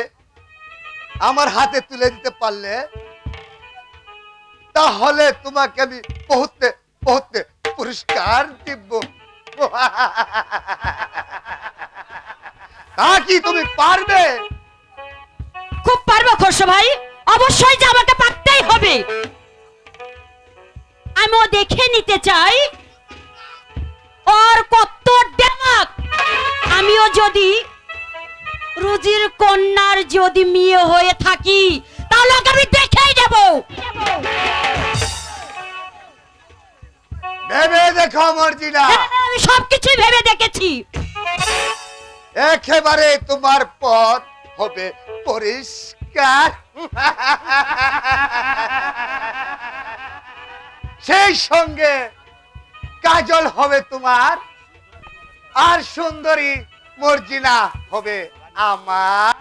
আমার হাতে তুলে দিতে পারলে তাহলে তোমাকে আমি বহুতে বহুতে পুরস্কার দিব। তা কি তুমি পারবে? খুব পারবো খোরশো ভাই, অবশ্যই যে আমাকে পারতেই হবে। আমিও দেখে নিতে চাই ওর কত ডেমাক। আমিও যদি রুজির কন্যার যদি মেয়ে হয়ে থাকি তাহলে ওকে আমি দেখেই দেব। ভেবে দেখো মর্জিনা। আমি সবকিছু ভেবে দেখেছি। একেবারে তোমার পথ হবে পরিষ্কার। সেই সঙ্গে কাজল হবে তোমার, আর সুন্দরী মর্জিনা হবে আমার।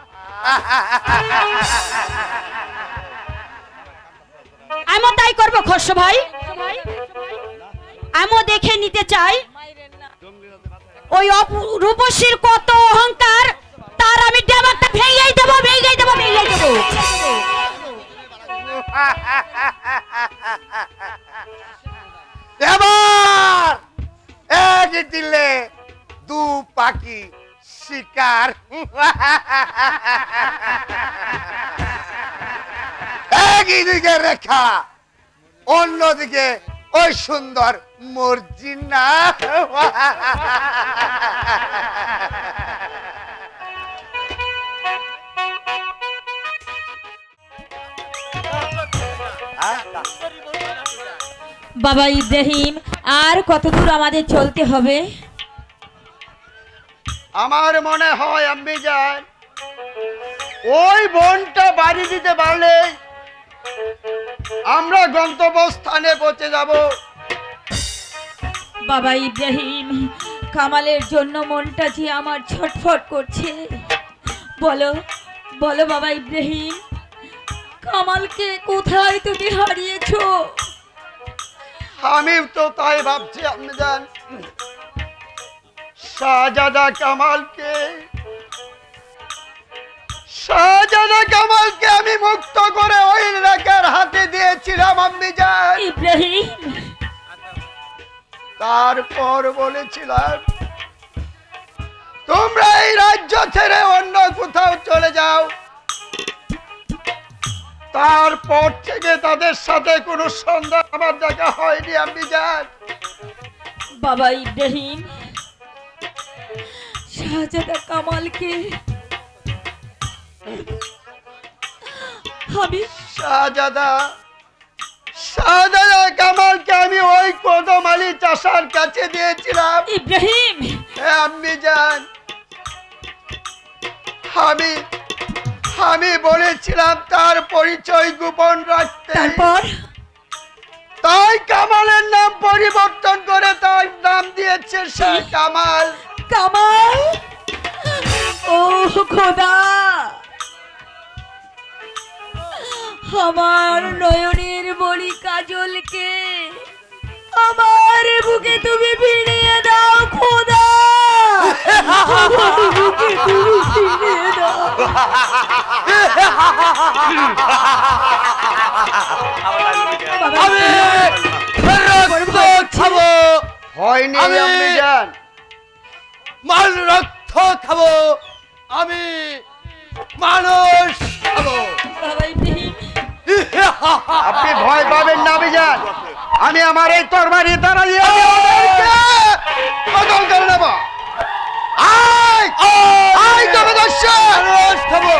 আমিও তাই করবো খোরশো ভাই। আমিও দেখে নিতে চাই ওই রূপসীর কত অহংকার, তার আমি ডেমাকটা ভেঙেই দেবো, ভেঙেই দেবো, ভেঙেই দেবো। এবার এক দিলে দু পাখি শিকার। একদিকে রেখা, অন্যদিকে ওই সুন্দর মর্জিনা। বাবা ইব্রাহিম, আর কত দূর আমাদের চলতে হবে? আমার মনে হয় আম্মি যান ওই বনটা বাড়ি দিতে পারলে আমরা গন্তব্যস্থানে পৌঁছে যাব। বাবা ইব্রাহিম, কামালের জন্য মনটা যে আমার ছটফট করছে। বলো বলো বাবা ইব্রাহিম, কামালকে কোথায় তুমি হারিয়েছো? আমি তো তাই ভাবছি আম্মি যান। শাহজাদা কামালকে আমি মুক্ত করে ওই এলাকার হাতে দিয়েছিলাম আম্মি যান। ইব্রাহিম, তারপর বলেছিলাম তোমরা এই রাজ্য ছেড়ে অন্য কোথাও চলে যাও। তারপর থেকে তাদের সাথে কোনো সন্ধান আমার দেখা হয়নি আম্মি যান। বাবা ইব্রাহিম, শাহজাদা কামালকে আমি শাহজাদা কামালকে আমি ওই কদম আলী চাষার কাছে দিয়েছিলাম। ইব্রাহিম, হ্যাঁ আম্মি যান, আমি বলেছিলাম তার পরিচয় গোপন রাখতে। তারপর তাই কামালের নাম পরিবর্তন করে তার নাম দিয়েছে শাহ কামাল। কামাল, ও খোদা, আমার নয়নের মণি কাজলকে আমার বুকে তুমি ফিরিয়ে দাও খোদা, আমার বুকে তুমি ফিরিয়ে দাও। হয়নি আম্মি জান, মাল রক্ত খাবো, আমি মানুষ খাবো। বাবা ইব্রাহিম, আপনি ভয় পাবেন না আম্মি জান। আমি আমার এই তরবারি দ্বারা কদম করে নেব। আয় তবে দর্শক খাবো।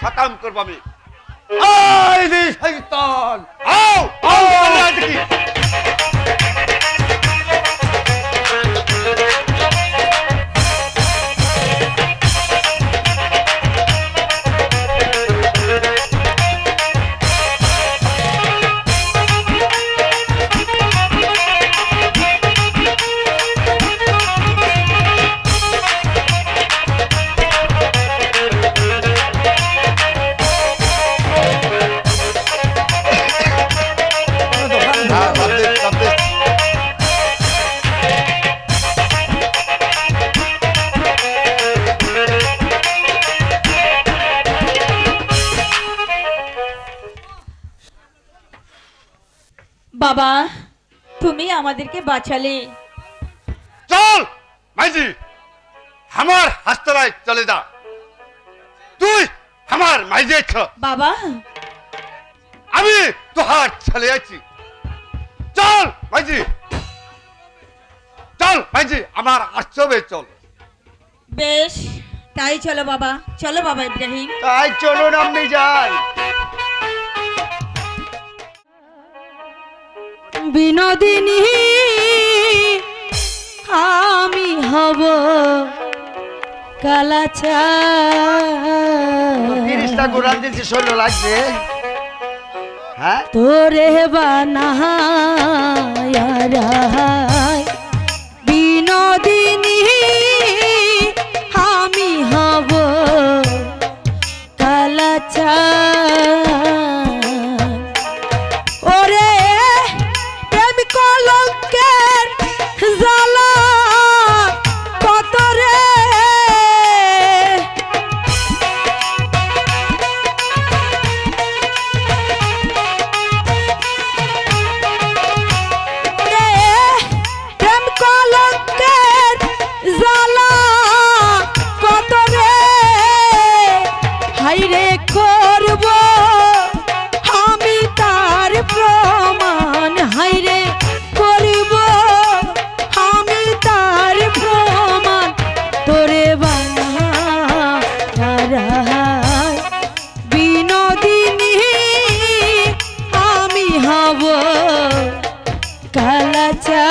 খতম করবো আমি। আয় রে শয়তান, আও আও আল্লাহ দেখি। বাবা, তুমি আমাদেরকে বাঁচালে। চল মাইজি, আমার হাসতলায় চলে যা। তুই আমার মাইজে ছ, বাবা, আমি তোহার ছেলে আছি। চল মাইজি, চল মাইজি, আমার আশ্রমে চল। বেশ, তাই চলো বাবা, চলো বাবা ইব্রাহিম। তাই চলুন আপনি যান। বিনোদিনী আমি হব কালাচা। তিরিশটা কোরআন দিয়েছি, ষোলো লাগবে। হ্যাঁ, তোরে বানায় বিনোদিনী আমি হব কালাচা। ওরে প্রেম কলঙ্কের জ্বালা কত রে, প্রেম কলঙ্কের জ্বালা কত রে, হাইরে করব আমি তার প্রমাণ, হাইরে করব আমি তার প্রমাণ। তোরে বানায় বিনোদিনী আমি হব কালাচা।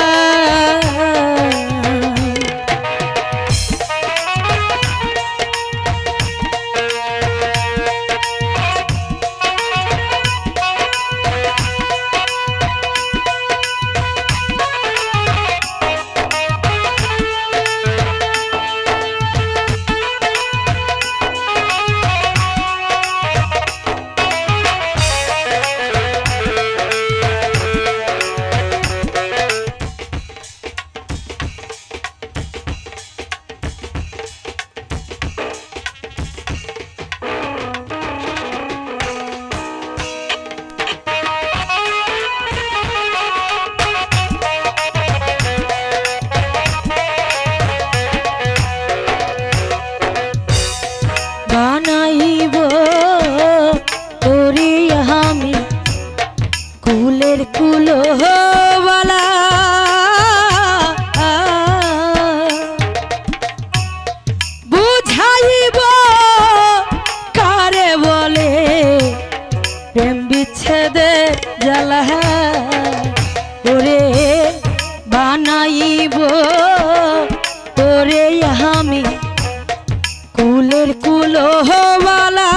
বানাইব তোরে আমি কুলের কুলওয়ালা, বুঝাইব কারে বলে প্রেম বিচ্ছেদে জ্বালা। ওরে বানাইব তোরে আমি কুলের কুলওয়ালা,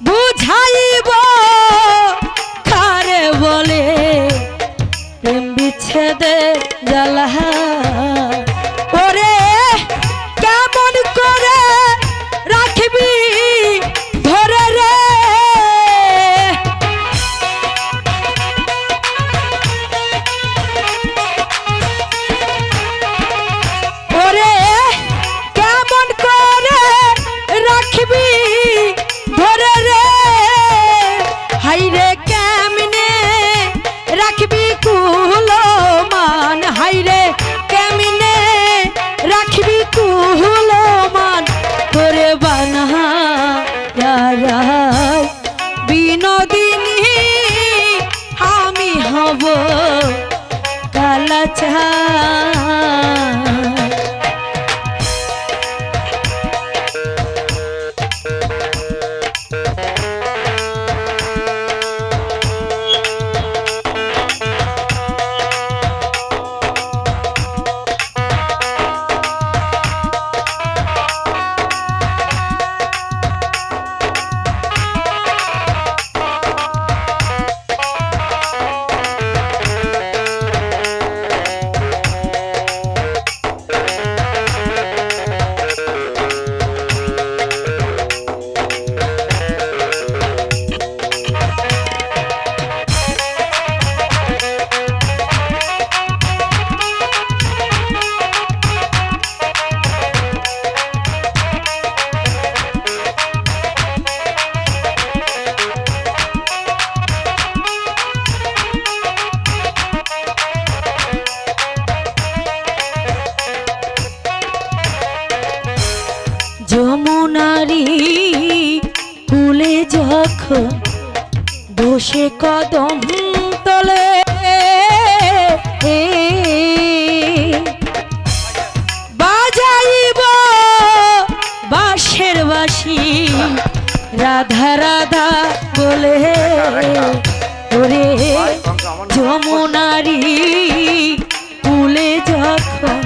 বুঝাইব কারে বলে প্রেম বিচ্ছেদে জ্বালা। ওরে কেমন করে রাখবি ধরে রে, ওরে কেমন করে রাখবি ধরে রে, হাইরে কেমনে রাখবি কুলমান, হাইরে কেমনে রাখবি কুলমান। তোরে বানায় বিনোদিনী আমি হব কালাচা। বসে কদম তলে বাজাইব বাঁশের বাঁশি রাধা রাধা বলে ওরে যমুনারি কুলে যখন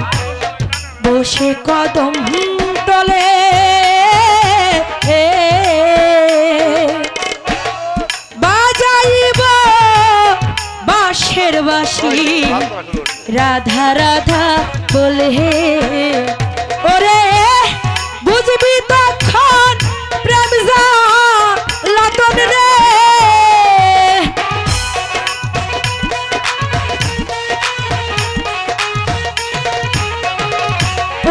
বসে কদম তলে বাজাইব বাঁশের বাঁশি রাধা রাধা বলে ওরে বুঝবি তখন প্রেম লাতন রে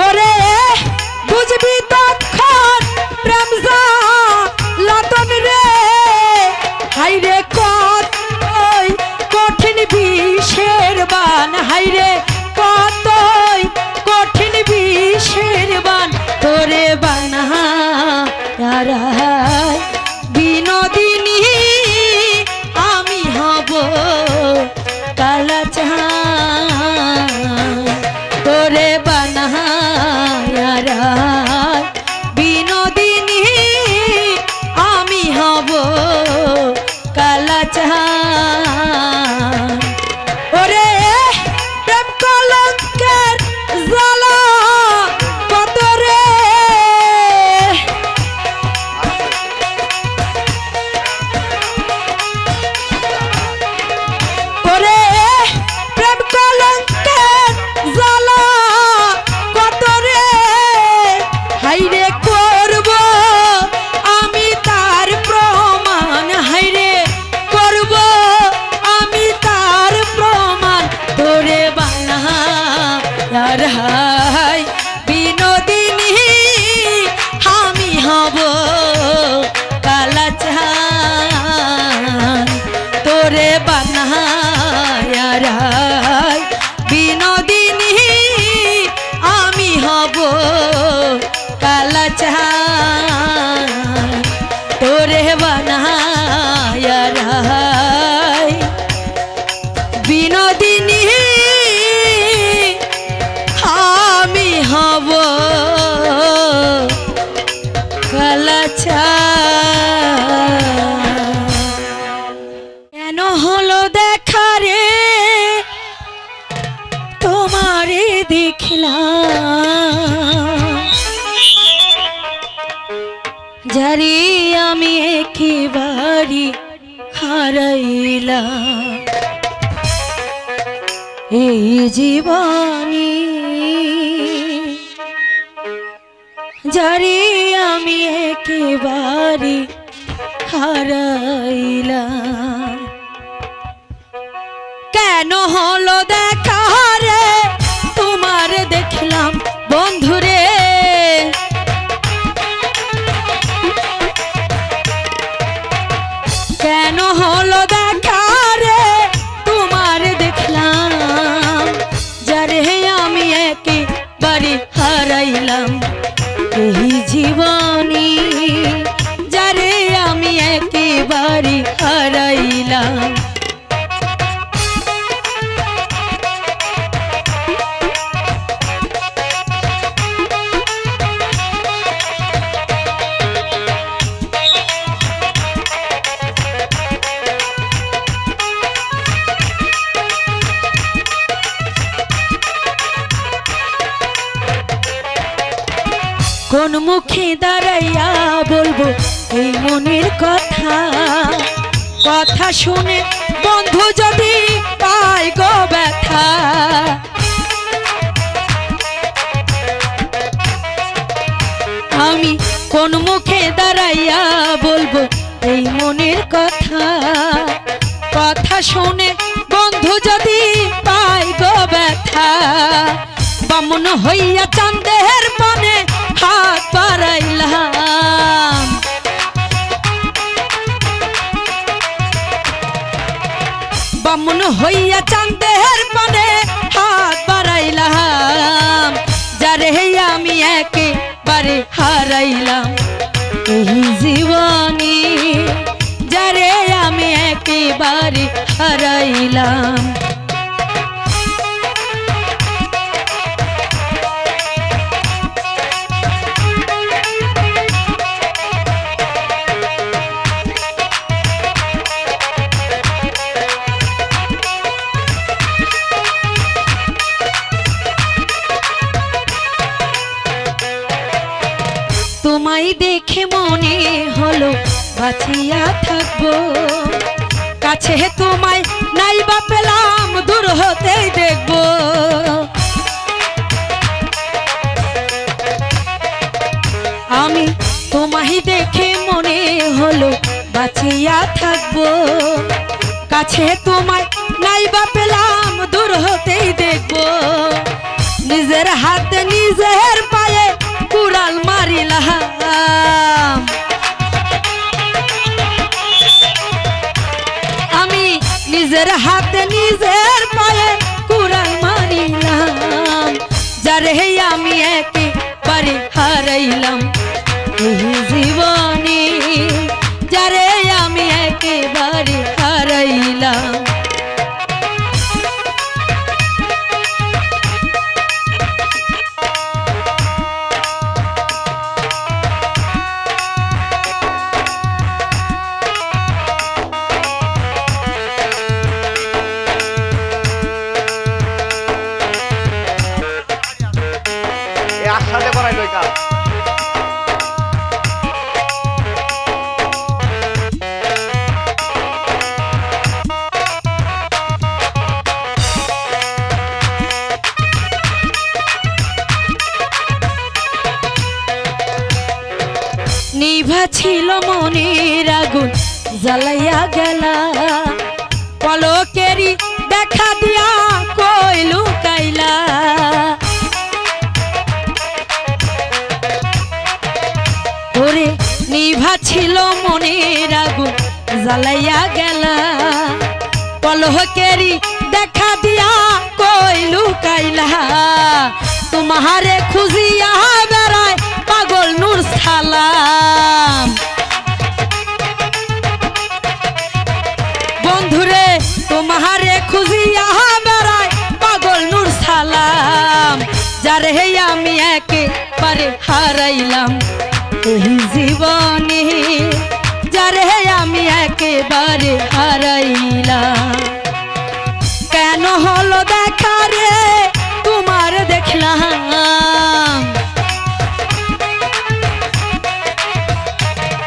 ওরে বুঝবি তখন প্রেম লাতন রে হাইরে কতই কঠিন বিষের বান হাইরে কতই কঠিন বিষের বান তোরে বানা বিনোদিনী আমি হব কালাচাঁদ তোরে বানা বিনোদিনী আমি হব কালাচাঁদ ওরে প্রেম কলঙ্কের জ্বালা কত রে ওরে প্রেম কলঙ্কের জ্বালা কত রে হাইরে করব আমি তার প্রমাণ হাইরে করব আমি তার প্রমাণ তোরে বানা হাই বিনোদিনী আমি হব কালাচাঁদ তোরে বানা বিনোদিনী আমি হব কালাচাঁদ তোরে বানা বিনোদিনী আমি হব কালাচাঁদ কেন হলো দেখা রে তোমারে দেখলাম যারে আমি একেবারে হারাইলাম এই জীবনে যারে আমি একেবারে হারাইলাম কেন হলো দেখা রে তোমার দেখলাম বন্ধুরে কেন হলো দেখা রে তোমার দেখলাম যারে আমি একেবারে হারাইলাম এই জীবনী যারে আমি একেবারে হারাইলাম কোন মুখে দাঁড়াইয়া বলবো এই মনের কথা কথা শুনে বন্ধু যদি পাই গো ব্যথা আমি কোন মুখে দাঁড়াইয়া বলবো এই মনের কথা কথা শুনে বন্ধু যদি পাই গো ব্যথা বামন হইয়া চাঁদের পানে হাত বাড়াইলাম বামন হইয়া চাঁদের পানে হাত বাড়াইলাম যারে আমি একেবারে হারাইলাম এই জীবনী যারে আমি একেবারে হারাইলাম। তোমায় দেখে মনে হলো বাঁচিয়া থাকবো, কাছে তোমায় নাই বা পেলাম দূর হতেই দেখবো। আমি তোমায় দেখে মনে হলো বাঁচিয়া থাকবো, কাছে তোমায় নাই বা পেলাম দূর হতেই দেখবো। নিজের হাতে নিজের পায়ে কুড়াল মারিলাম, আমি নিজের হাতে নিজের পায়ে কুড়াল মারিলাম। যারে আমি একেবারে হারাইলাম এই জীবনে, যারে আমি একেবারে হারাইলাম। আশাতে করাই লইকা নিভা ছিল মনের আগুন জ্বালাইয়া গেলা, পলকেরি দেখা দিয়া কই লুকাইলা। ওরে নিভা ছিল মনের আগুন জ্বালাইয়া গেলা, পলকেরি দেখা দিয়া কই লুকাইলা। তোমারে খুঁজিয়া বেড়ায় পাগল নূর সালাম, বন্ধুরে তোমারে খুঁজিয়া বেড়ায় পাগল নূর সালাম। যারে আমি একেবারে হারাইলাম এই জীবনে, যারে আমি একেবারে হারাইলাম। কেন হলো দেখা রে তোমার দেখলাম,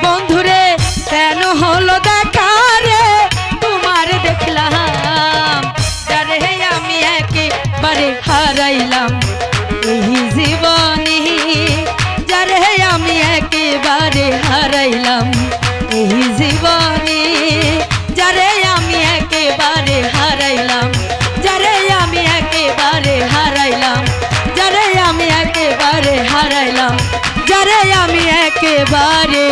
বন্ধুরে কেন হলো দেখা রে তোমার দেখলাম। যারে আমি একেবারে হারাইলাম এই জীবনে, যারে আমি একেবারে হারাইলাম এই জীবনে, যারে আমি একেবারে হারাইলাম, যারে আমি একেবারে হারাইলাম, যারে আমি একেবারে হারাইলাম, যারে আমি একেবারে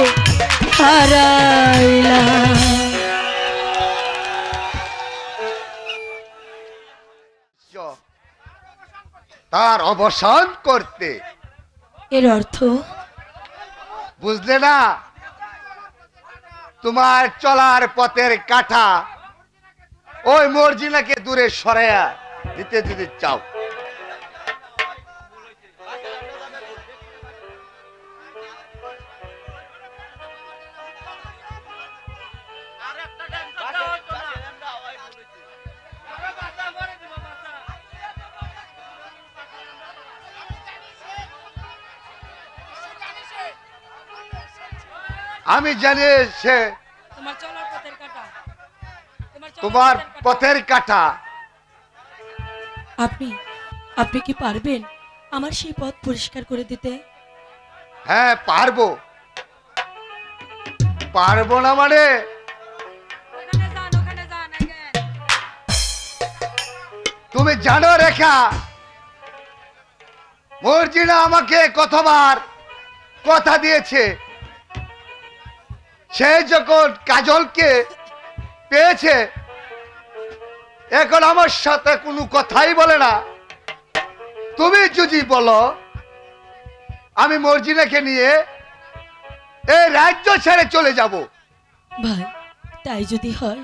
হারাইলাম। তার অবসান করতে, এর অর্থ বুঝলে না? তোমার চলার পথের কাঁটা ওই মর্জিনাকে দূরে সরাইয়া দিতে যদি চাও, আমি জানি সে তোমার পথের কাঁটা। আপনি আপনি কি পারবেন আমার সেই পথ পরিষ্কার করে দিতে? হ্যাঁ পারবো, পারবো না মানে তুমি জানো রেখা, মর্জিনা আমাকে কতবার কথা দিয়েছে, সে যখন কাজলকে পেয়েছে এখন আমার সাথে কোনো কথাই বলে না। তুমি যদি বলো আমি মর্জিনাকে নিয়ে এই রাজ্য ছেড়ে চলে যাব। ভাই তাই যদি হয়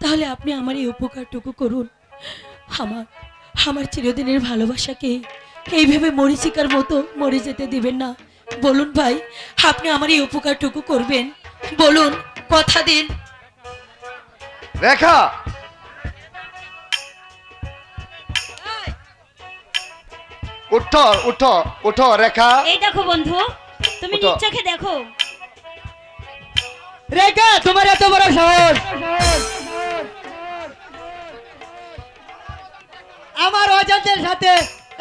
তাহলে আপনি আমার এই উপকারটুকু করুন। আমার আমার চিরদিনের ভালোবাসাকে এইভাবে মরিচিকার মতো মরে যেতে দিবেন না। বলুন ভাই, আপনি আমার এই উপকারটুকু করবেন, বলুন, কথা দিন। রেখা, উঠো উঠো উঠো রেখা। এই দেখো বন্ধু, তুমি ওঠো। নিজ চোখে দেখো। রেখা, তোমার এত বড় সাহস! আমার অজান্তের সাথে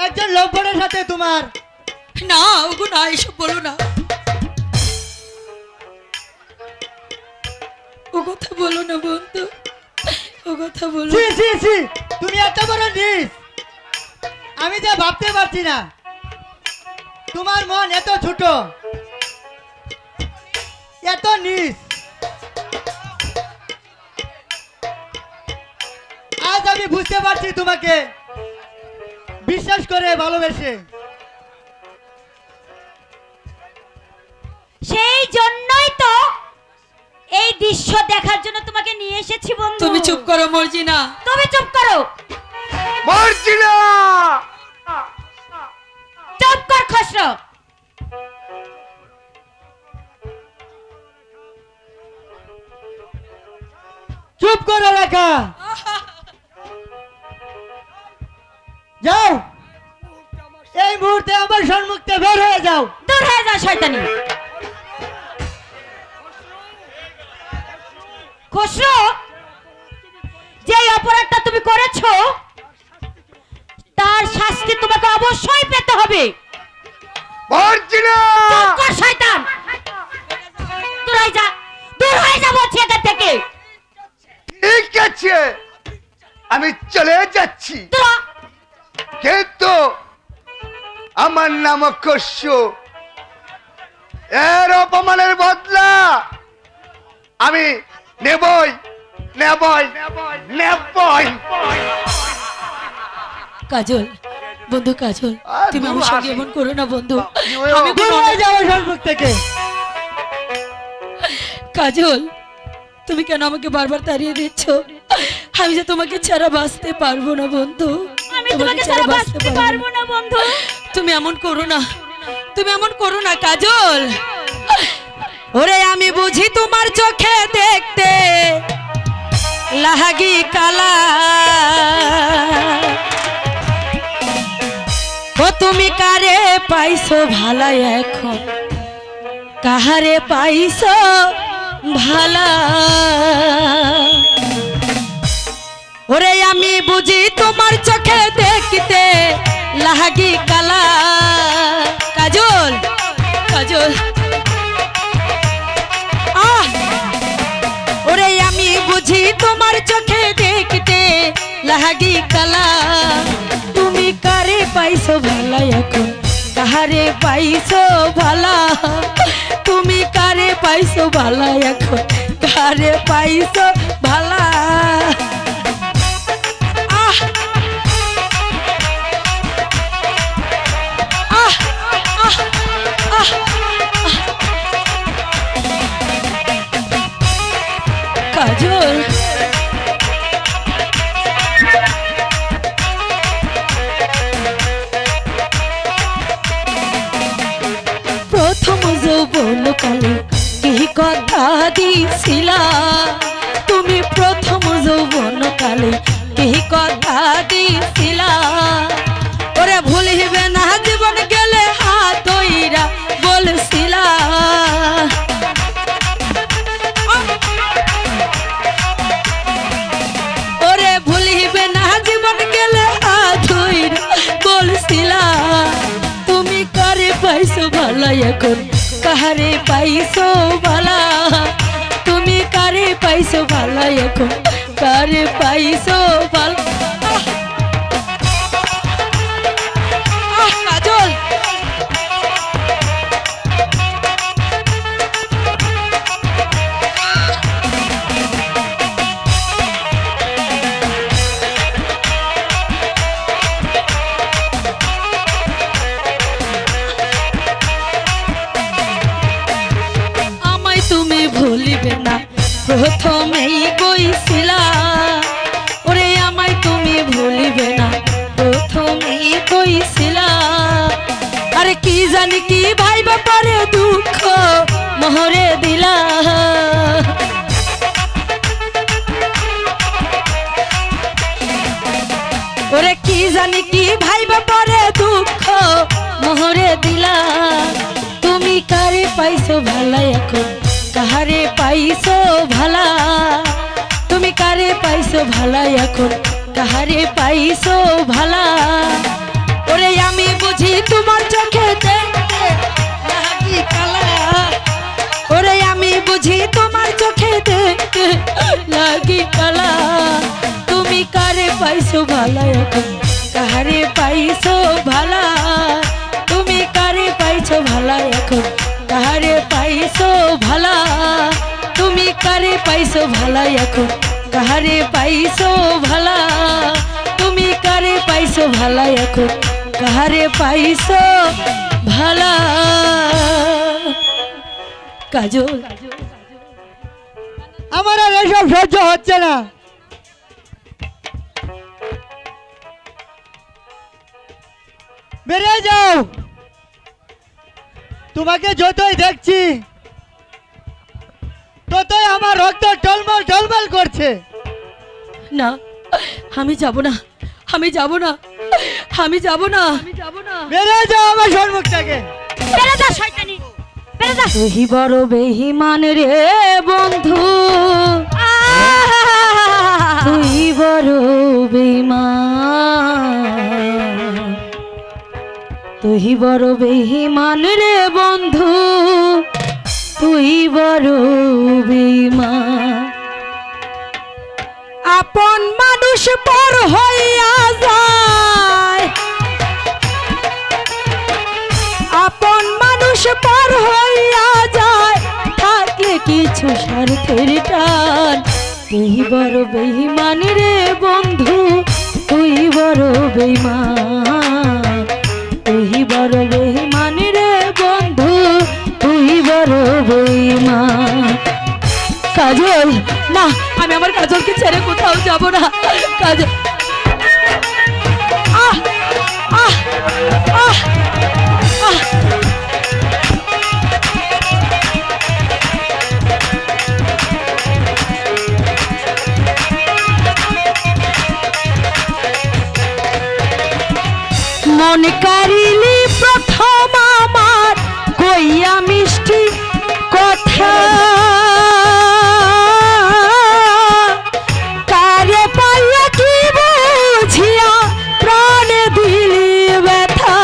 একজন লম্পটের সাথে তোমার! না ওগো না, এসব বলো না, ও কথা বলো না বন্ধু, ও কথা বলো। ছি ছি ছি, তুমি এত বড় নিস! আমি যা ভাবতে পারছি না। তোমার মন এত ছোট, এত নিস। আজ আমি বুঝতে পারছি তোমাকে বিশ্বাস করে ভালোবেসে। সেই জন্যই তো এই দৃশ্য দেখার জন্য তোমাকে নিয়ে এসেছি বন্ধু। তুমি চুপ করো মর্জিনা, তুমি চুপ করো, মর্জিনা! চুপ কর খসরু। চুপ করো রেখা, যাও এই মুহূর্তে আমার সম্মুখে বের হয়ে যাও। দূর হয়ে যা শয়তানি। খসরু, যে অপরাধটা তুমি করেছো তার শাস্তি তোমাকে অবশ্যই পেতে হবে। মর্জিনা! চুপ কর শয়তান, দূর হয়ে যা, দূর হয়ে যা বলছি এখান থেকে। ঠিক আছে, আমি চলে যাচ্ছি, দূর হ। কিন্তু আমার নাম খসরু। এর অপমানের বদলা আমি নেবই নেবই নেবই। কাজল, বন্ধু কাজল, তুমি আমার সঙ্গে এমন করো না বন্ধু। আমি দূর কোনো- হয়ে যাও সম্মুখ থেকে। কাজল, তুমি কেন আমাকে বারবার তাড়িয়ে দিচ্ছ? আমি যে তোমাকে ছাড়া বাঁচতে পারবো না বন্ধু, আমি তোমাকে ছাড়া বাঁচতে পারবো না বন্ধু। তুমি এমন করো না, তুমি এমন করো না কাজল। ওরে আমি বুঝি তোমার চোখে দেখতে লাহাগি কালা, ও তুমি কারে পাইছো ভালা, এখন কাহারে পাইছো ভালা? ওরে আমি বুঝি তোমার চোখে দেখতে লাহাগি কালা। কাজল, কাজল, ওরে আমি বুঝি তোমার চোখে দেখতে লাহাগি কালা, তুমি কারে পাইছো ভালা, এখন কাহারে পাইছো ভালা? তুমি কারে পাইছো ভালা, এখন কারে পাইছো ভালা? আহ আহ আহ আহ কাজল, প্রথম যৌবন কালে কি কথা দিছিলা, তুমি প্রথম যৌবন কালে কি কথা দিছিলা? ওরে ভুলিবে না জীবন গেলে হাত ধইরা বলছিলা। ওরে ভুলিবে না জীবন গেলে হাত ধইরা বলছিলা। তুমি কারে পাইছো ভালা, এখন কাহারে পাইছো ভালা? তুমি কারে পাইছো ভালা, এখন কারে পাইছো ভালা? কাজল, আমায় তুমি ভুলিবে না, প্রথমেই কইছিলা। তুই ছিলা আরে কি জানি কি ভাইবা পরে দুঃখ মোহরে দিলা ওরে কি জানি কি ভাইবা পরে দুঃখ মোহরে দিলা তুমি কারে পাইছো ভালা এখন কাহারে পাইছো ভালা তুমি কারে পাইছো ভালা এখন কাহারে পাইছো ভালা ওরে আমি বুঝি তোমার চোখে দেখতে লাগি কালা ওরে আমি বুঝি তোমার চোখে দেখতে লাগি কালা তুমি কারে পাইছো ভালা এখন কাহারে পাইছো ভালা তুমি কারে পাইছো ভালা এখন কাহারে পাইছো ভালা তুমি কারে পাইছো ভালা এখন কাহারে পাইছো ভালা তুমি কারে পাইছো ভালা এখন কাহারে পাইছো ভালা কাজল আমার আর এসব সহ্য হচ্ছে না বেরিয়ে যাও তোমাকে যতই দেখছি ততই আমার রক্ত টলমল টলমল করছে না আমি যাব না আমি যাব না আমি যাব না বেরিয়ে যাও আমার সম্মুখ থেকে বেরো যা শয়তানি বেরো যা তুই বড় বেঈমান রে বন্ধু তুই বড় বেঈমান তুই বড় বেঈমান রে বন্ধু তুই বড় বেঈমান আপন মানুষ পর হইয়া যায় আপন মানুষ পর হইয়া যায় থাকলে কিছু স্বার্থের টান তুই বড় বেঈমান রে বন্ধু তুই বড় বেঈমান তুই বড় বেঈমান রে বন্ধু তুই বড় বেঈমান কাজল না আমি আমার কাজলকে ছেড়ে কোথাও যাব না কাজল আহ আহ আহ আহ মন কারিলি প্রথম আমার কইয়া মিষ্টি কথা কারে পাইয়া কি বুঝিয়া প্রাণে দিলি ব্যথা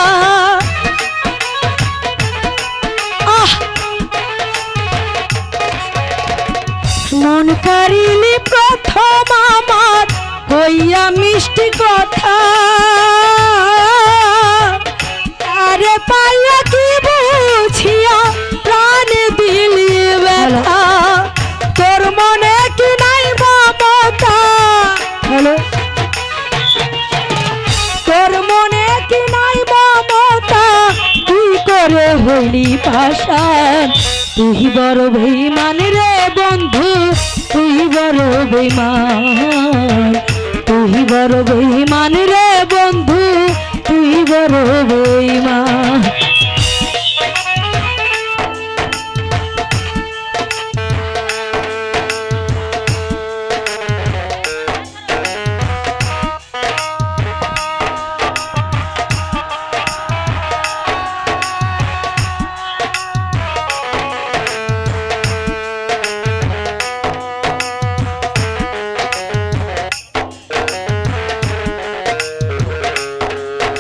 মন কারিলি প্রথম আমার কইয়া মিষ্টি কথা আরে পাইয়া কি বুঝিয়া প্রাণে দিলি ব্যথা তোর মনে কি নাই মমতা হ্যালো তোর মনে কি নাই মমতা তুই করে হইলি পাশান তুই বড় বেঈমান রে বন্ধু তুই বড় বেঈমান তুই বড় বেঈমান রে বন্ধু তুই বড় বেঈমান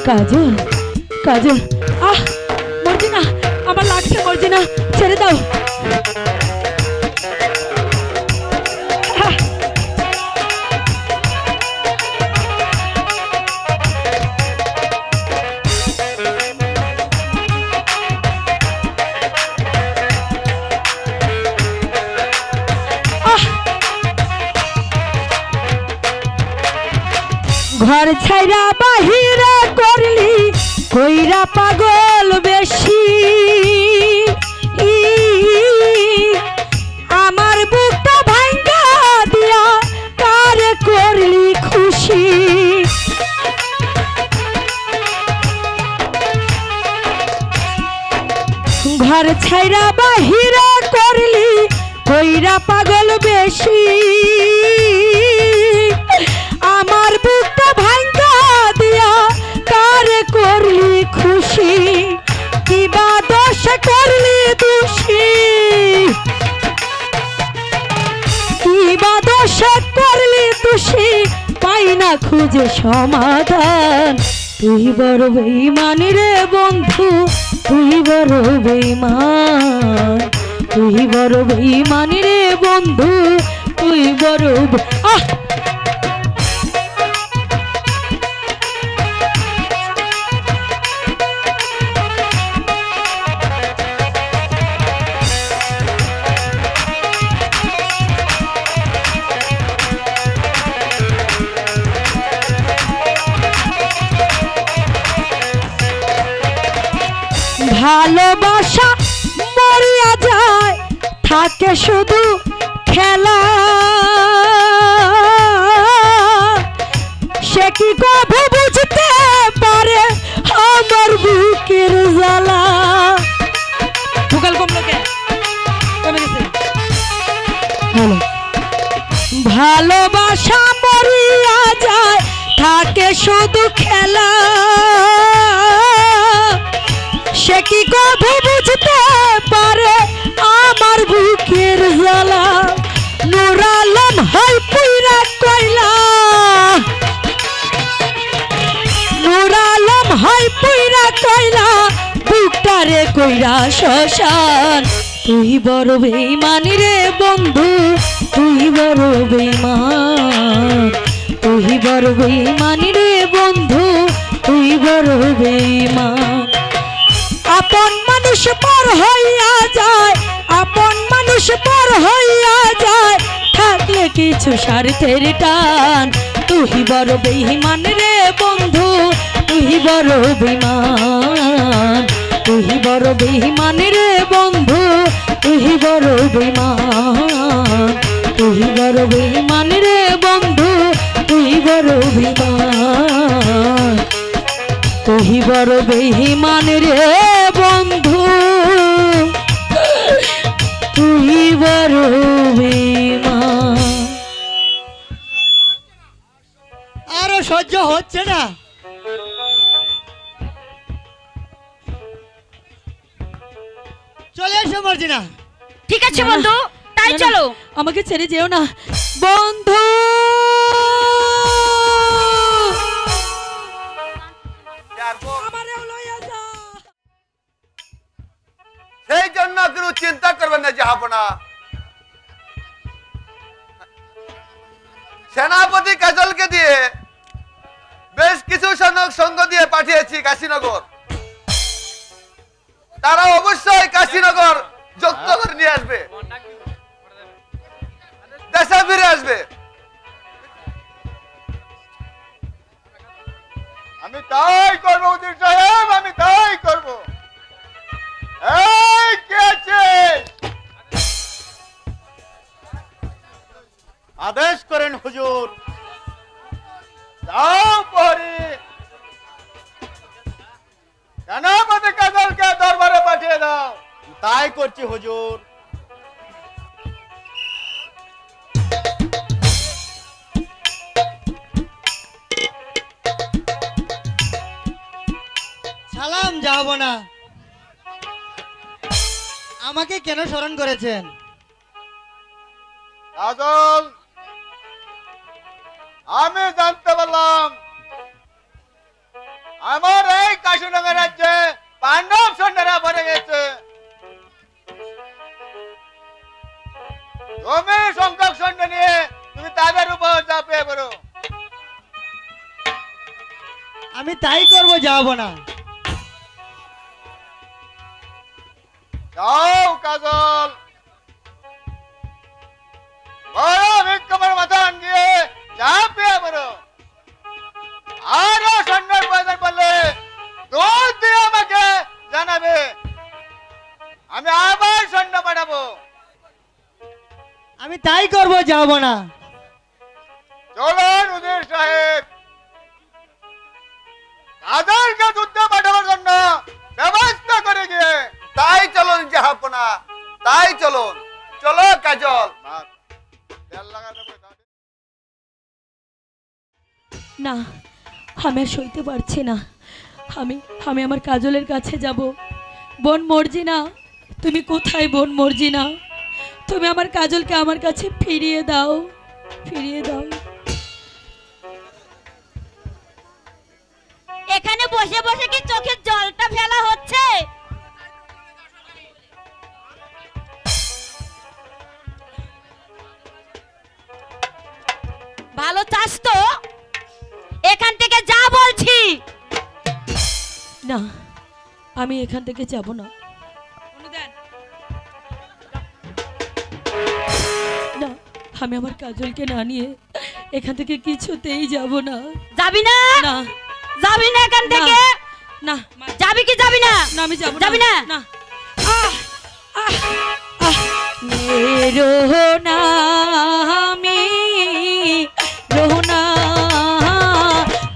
কাজল কাজল আহ মর্জিনা আমার লাগছে মর্জিনা ছেড়ে দাও ঘর ছাইরা বাহিরে করলি কইরা পাগল বেশি আমার বুকটা ভাঙ্গা দিয়া কারে করলি খুশি ঘর ছাইরা বাহিরা করলি কইরা পাগল বেশি আমার বুকটা ভাঙ্গা দিয়া কারে করলি খুশি কিবা দোষ করলি দোষী কিবা দোষ করলি দোষী পাই না খুঁজে সমাধান তুই বড় বেঈমান রে বন্ধু তুই বড় বেঈমান তুই বড় বেঈমান রে বন্ধু তুই বড় ভালোবাসা মরিয়া যায় থাকে শুধু খেলা সে কি কবে বুঝতে পারে আমার বুকের জ্বালা ভোকাল কমলোকে কমে গেছে ভালোবাসা মরিয়া যায় থাকে শুধু খেলা সে কি কবে বুঝতে পারে আমার বুকের জ্বালা নূর আলম হয় পুইরা কইলা নূর আলম হয় পুইরা কইলা বুকটারে কইরা শ্মশান তুই বড় বেঈমান রে বন্ধু তুই বড় বেঈমান তুই বড় বেঈমান রে বন্ধু তুই বড় বেঈমান আপন মানুষ পর হইয়া যায় আপন মানুষ পর হইয়া যায় থাকলে কিছু স্বার্থের টান তুই বড় বেঈমান রে বন্ধু তুই বড় বেঈমান তুই বড় বেঈমান রে বন্ধু তুই বড় বেঈমান তুই বড় বেঈমান রে বন্ধু তুই বড় বেঈমান তুই বড় বেঈমান রে বন্ধু তুই বড় বেঈমান আরো সহ্য হচ্ছে না চলে এসো মর্জিনা ঠিক আছে বন্ধু তাই না, না, চলো আমাকে ছেড়ে যেও না বন্ধু আমারেও লইয়া যা সেই জন্য কোনো চিন্তা করবেন না জাহাপনা সেনাপতি কাজলকে দিয়ে বেশ কিছু সঙ্গ দিয়ে পাঠিয়েছি কাশীনগর তারা অবশ্যই কাশীনগর যুক্ত করে নিয়ে আসবে দেশে ফিরে আসবে আমি তাই করবো উজির সাহেব আমি তাই করবো এই কে আছে আদেশ করেন হুজুর যাও পরি সেনাপতি কাজলকে দরবারে পাঠিয়ে দাও তাই করছি হুজুর সালাম যাব না আমাকে কেন স্মরণ করেছেন কাজল আমি জানতে পারলাম আমার এই কাশীনগর রাজ্যে পাণ্ডব সৈন্যরা ভরে গেছে তুমি সংখ্যক সৈন্য নিয়ে তুমি তাদের উপর ঝাঁপিয়ে পড়ো আমি তাই করব যাব না যাও কাজল বড় বিক্ষোভের মাথা আনিয়ে ঝাঁপিয়ে পড়ো আরো সৈন্যের প্রয়োজন পড়লে দূর দিয়ে আমাকে জানাবে আমি আবার সৈন্য পাঠাবো আমি তাই করব যাব না চলুন উজির সাহেব তাদেরকে যুদ্ধে পাঠাবার জন্য ব্যবস্থা করে গিয়ে তাই চলুন তাই চলুন, চলো কাজল। না, আমি আর সইতে পারছি না। আমি আমি আমার কাজলের কাছে যাব। বোন মর্জিনা, তুমি কোথায় বোন মর্জিনা? তুমি আমার কাজলকে আমার কাছে ফিরিয়ে দাও, ফিরিয়ে দাও। এখানে বসে বসে কি চোখের জলটা ফেলা হচ্ছে? ভালো চাস তো, এখান থেকে যা বলছি। না, আমি এখান থেকে যাব না। না, আমি আমার কাজলকে না নিয়ে এখান থেকে কিছুতেই যাব না। যাবি না? না, যাবি না এখান থেকে? না, যাবি কি যাবি না? না, আমি যাব না। যাবি না? না। রোহনা আমি রোহনা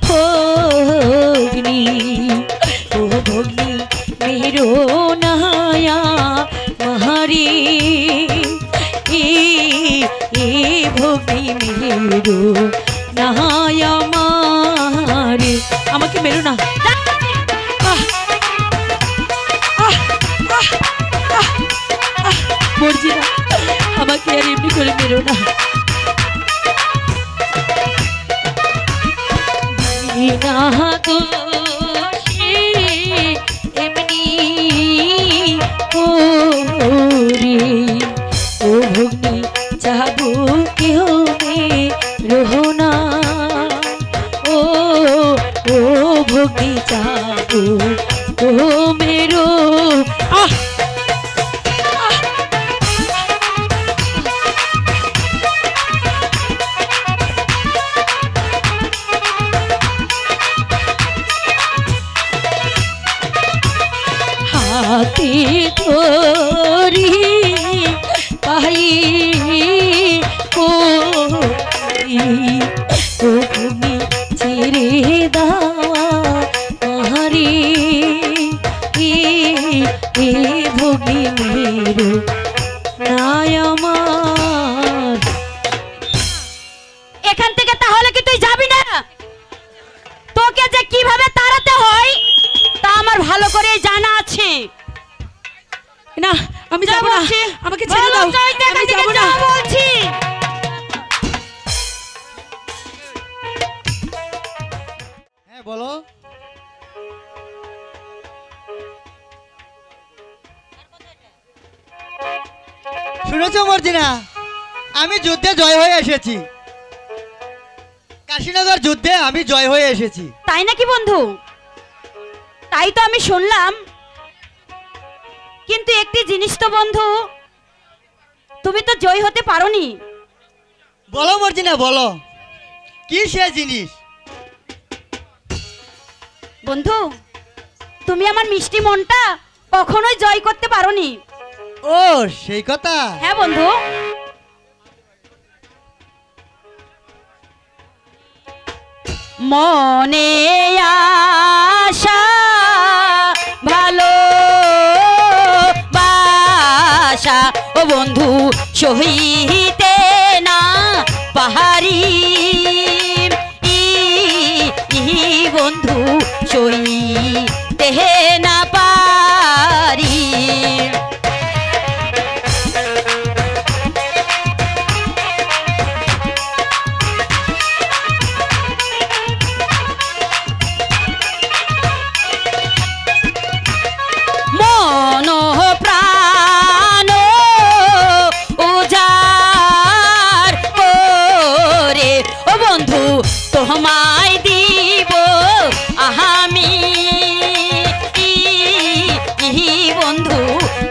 ভগ্নি, ও ভগ্নি মেরো নায়া মহারি, এ ভগ্নি মেরো নায়া মারি। আমাকে মেরো না। মর্জিনা, আমাকে আর এমনি করে মেরো না। বিনা দোষে এমনি করে, ও ভগ্নি যাবো কেহ মেরো না। ও ভগ্নি যাবো ও মেরো। হাতে ধরি পাই করি, ও ভূমি ছেড়ে দাওয়া হারি, এ ভূমি মেরো নাই আমার। এখান থেকে তাহলে কি তুই যাবি না? তোকে যে কিভাবে তাড়াতে হয় তা আমার ভালো করে জানা আছে। না, আমি যাব না। আমাকে ছেড়ে দাও, আমি যাব না বলছি। হ্যাঁ বলো। শুনেছো মর্জিনা, আমি যুদ্ধে জয় হয়ে এসেছি। কাশীনগর যুদ্ধে আমি জয় হয়ে এসেছি। তাই নাকি বন্ধু? তাই তো আমি শুনলাম, কিন্তু একটি জিনিস তো বন্ধু, তুমি তো জয় হতে পারোনি। বলো মর্জিনা, বলো কি সে জিনিস? বন্ধু, তুমি আমার মিষ্টি মনটা কখনোই জয় করতে পারোনি। ও সেই কথা। হ্যাঁ বন্ধু। মনে আশা ভালো বাসা, ও বন্ধু সহিতে না পাহাড়ি, বন্ধু সহিতে না পারি। মন প্রাণ উজাড় করে, ও বন্ধু তোমায় দিব আমি, বন্ধু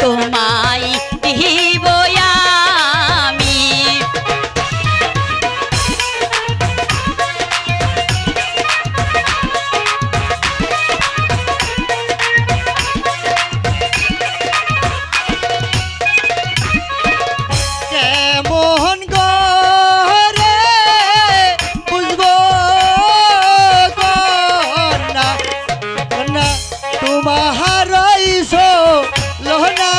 তোমায় দিব আমি। কেমন গরে বুঝবো না, তোমার লোহনা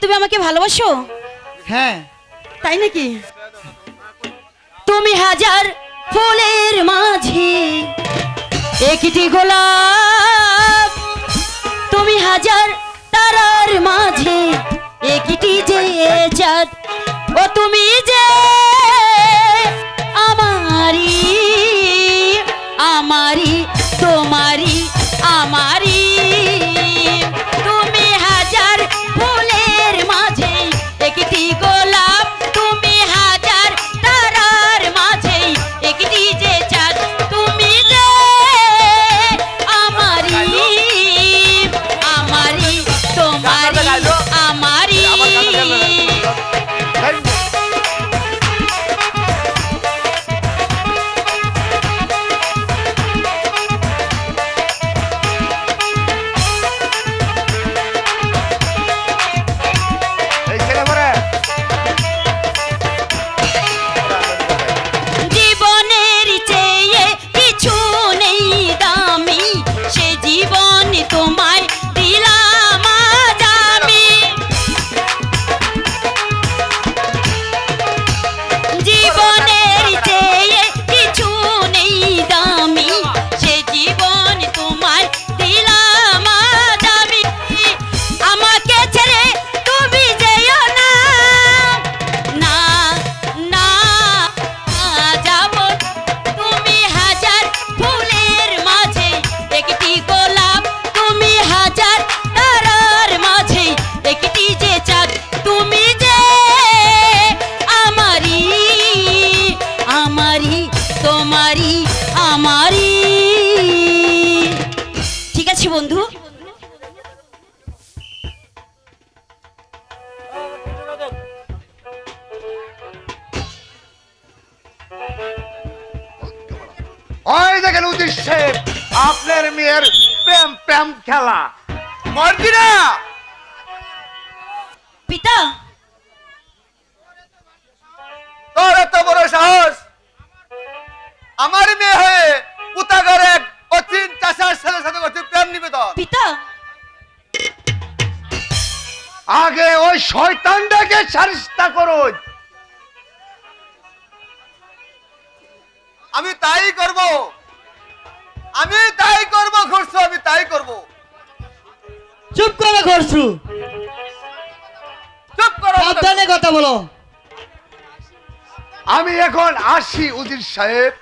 তুমি আমাকে ভালোবাসো? হ্যাঁ। তাই নাকি? তুমি হাজার ফুলের মাঝে একটি গোলাপ, তুমি হাজার তারার মাঝে একটি যে চাঁদ, ও তুমি যে আমারি আমারি তোমারি আমারি। তুমি হাজার ফুলের মাঝে একটি গোলাপ, তুমি হাজার তারার মাঝে একটি যে চাঁদ, তুমি যে আমারি আমারি তোমারি আমারি। জীবনের চেয়ে কিছু নেই দামি, সে জীবন তোমায় দিলাম আজ আমি। জীবনের চেয়ে কিছু নেই দামি, সে জীবন তোমায় দিলাম আজ আমি। আমাকে ছেড়ে তুমি যেও না, না না যাব। তুমি হাজার ফুলের মাঝে একটি গোলাপ, তুমি হাজার তারার মাঝে একটি যে চাঁদ, তুমি যে আমারি আমারি তোমারি আমারি। ঠিক আছে বন্ধু। ওই দেখেন উদিত সাহেব, আপনার মেয়ের প্রেম প্রেম খেলা। মর্জিনা, পিতা, তোর এত বড় সাহস, আমার মেয়ে হয়ে পুতাগার এক অচিন চাষার ছেলের সাথে করছিস প্রেম নিবেদন? পিতা, আগে ওই শয়তানটাকে সারিস্তা করো। আমি তাই করব, আমি তাই করব খরচ, আমি তাই করব। চুপ করে ঘরছু, চুপ করো। সাবধানে কথা বলো। আমি এখন আসি উদিত সাহেব।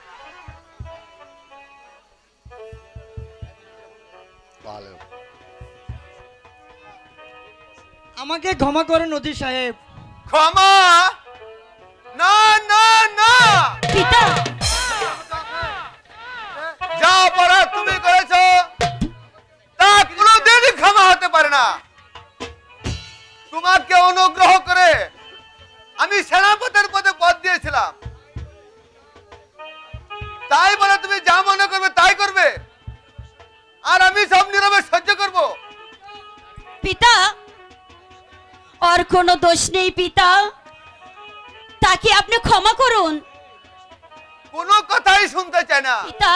আমাকে ক্ষমা করুন অজিত সাহেব। ক্ষমা? না না না, পিতা, যা অপরাধ তুমি করেছো তা কোনোদিন ক্ষমা হতে পারে না। তোমাকে অনুগ্রহ করে আমি সেনাপতির পদে পদ দিয়েছিলাম, তাই বলে তুমি যা মনে করবে তাই করবে, আর আমি সব নীরবে সহ্য করব? পিতা, ওর কোনো দোষ নেই পিতা, তাকে আপনি ক্ষমা করুন। কোনো কথাই শুনতে চায় না। পিতা,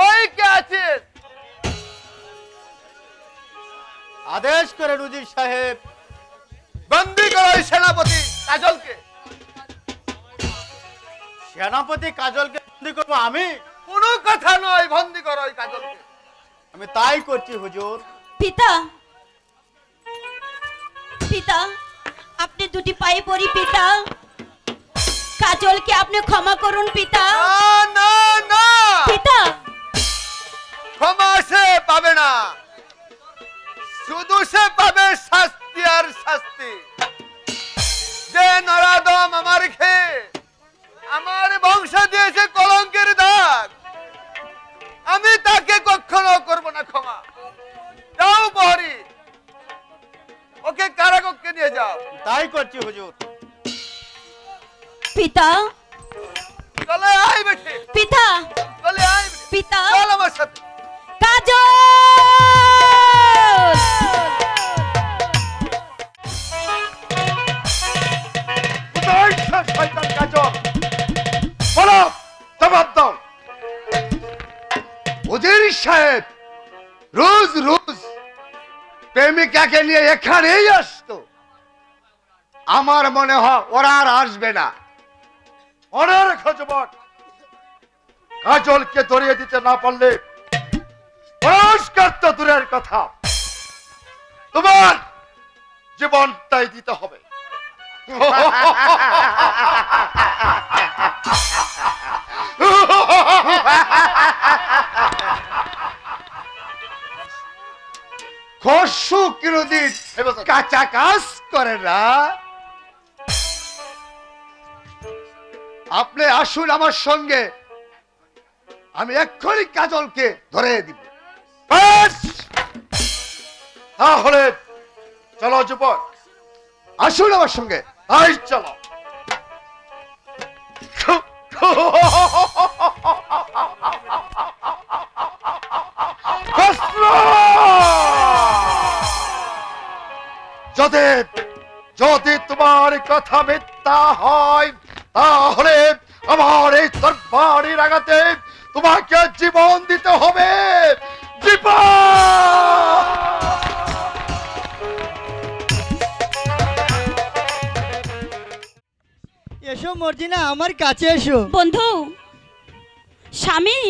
ওই কে আছিস? আদেশ করেন উজির সাহেব। বন্দি করো ওই সেনাপতি কাজলকে। সেনাপতি কাজলকে বন্দি করবো আমি? কোনো কথা নয়, বন্দি করো ওই কাজলকে। আমি তাই করছি হুজুর। পিতা, পিতা, আপনি দুটি পায়ে পড়ি পিতা, কাজলকে আপনি ক্ষমা করুন পিতা। না না না, পিতা, ক্ষমা সে পাবে না, শুধু সে পাবে শাস্তি আর শাস্তি। যে নরাদম আমার খেয়ে আমার বংশ দিয়েছে কলঙ্কের দাগ, আমি তাকে কখনো করব না ক্ষমা। যাও বহরি, ওকে কারাগারে নিয়ে যাও। তাই করছি হুজুর। পিতা, চলে আয় বেশি, পিতা, চলে আয় বেটি। পিতা, চল আমার সাথে। কাজল! কোথায় সে শয়তান কাজল? বলো, জবাব দাও। উজির সাহেব রোজ রোজ প্রেমিকাকে নিয়ে এখানেই আসতো, আমার মনে হয় ওরা আর আসবে না। মনে রেখো যুবক, কাজলকে ধরিয়ে দিতে না পারলে পুরস্কার তো দূরের কথা, তোমার জীবনটাই দিতে হবে। খসু কিরোদিন কাঁচা কাজ করে না। আপনি আসুন আমার সঙ্গে, আমি এক্ষুনি কাজলকে ধরে দিব। তাহলে চলো যুবক, আসুন আমার সঙ্গে। আই চলো। যদি তোমার কথা মিথ্যা হয়, তাহলে আমার এই তরবারির আঘাতে তোমাকে জীবন দিতে হবে। জীবন! এসো মর্জিনা, আমার কাছে এসো। বন্ধু, স্বামী,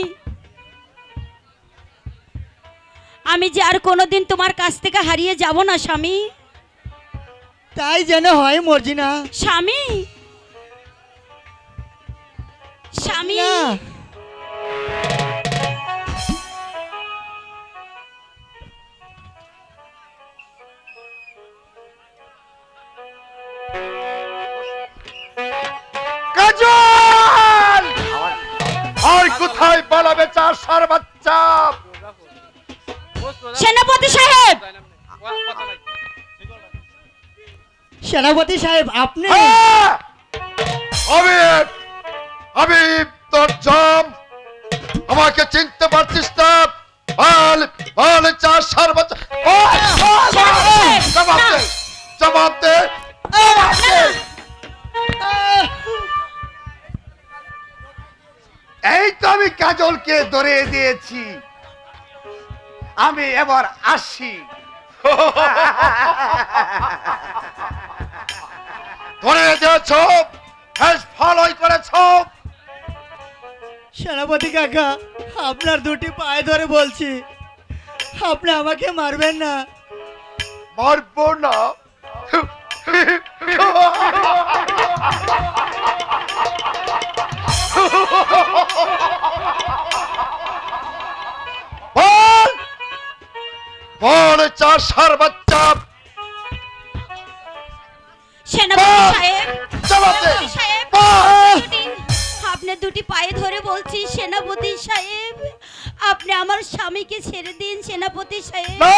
আমি যে আর কোনোদিন তোমার কাছ থেকে হারিয়ে যাব না স্বামী। তাই যেন হয় মর্জিনা। স্বামী, স্বামী, না, কাজল! আর কোথায় পালাবে চাষার বাচ্চা? সেনাপতি সাহেব, সেনাপতি সাহেব আপনি? হ্যাঁ! আমি তোর জাম, আমাকে চিনতে পারছিস না? বল বল চাষার বাচ্চা, জবাব দে, জবাব দে। এই তো আমি কাজলকে ধরে দিয়েছি, আমি এবার আসি। ধরে দিয়েছ, ফলোই করেছ। সেনাপতি কাকা, আপনার দুটি পায়ে ধরে বলছি, আপনি আমাকে মারবেন না। মারবো না? বল বল চাষার বাচ্চা, সেনাপতি সাহেব, জবাব দে। সেনাপতি সাহেব, বল। আপনার দুটি পায়ে ধরে বলছি সেনাপতি সাহেব, আপনি আমার স্বামীকে ছেড়ে দিন সেনাপতি সাহেব। না!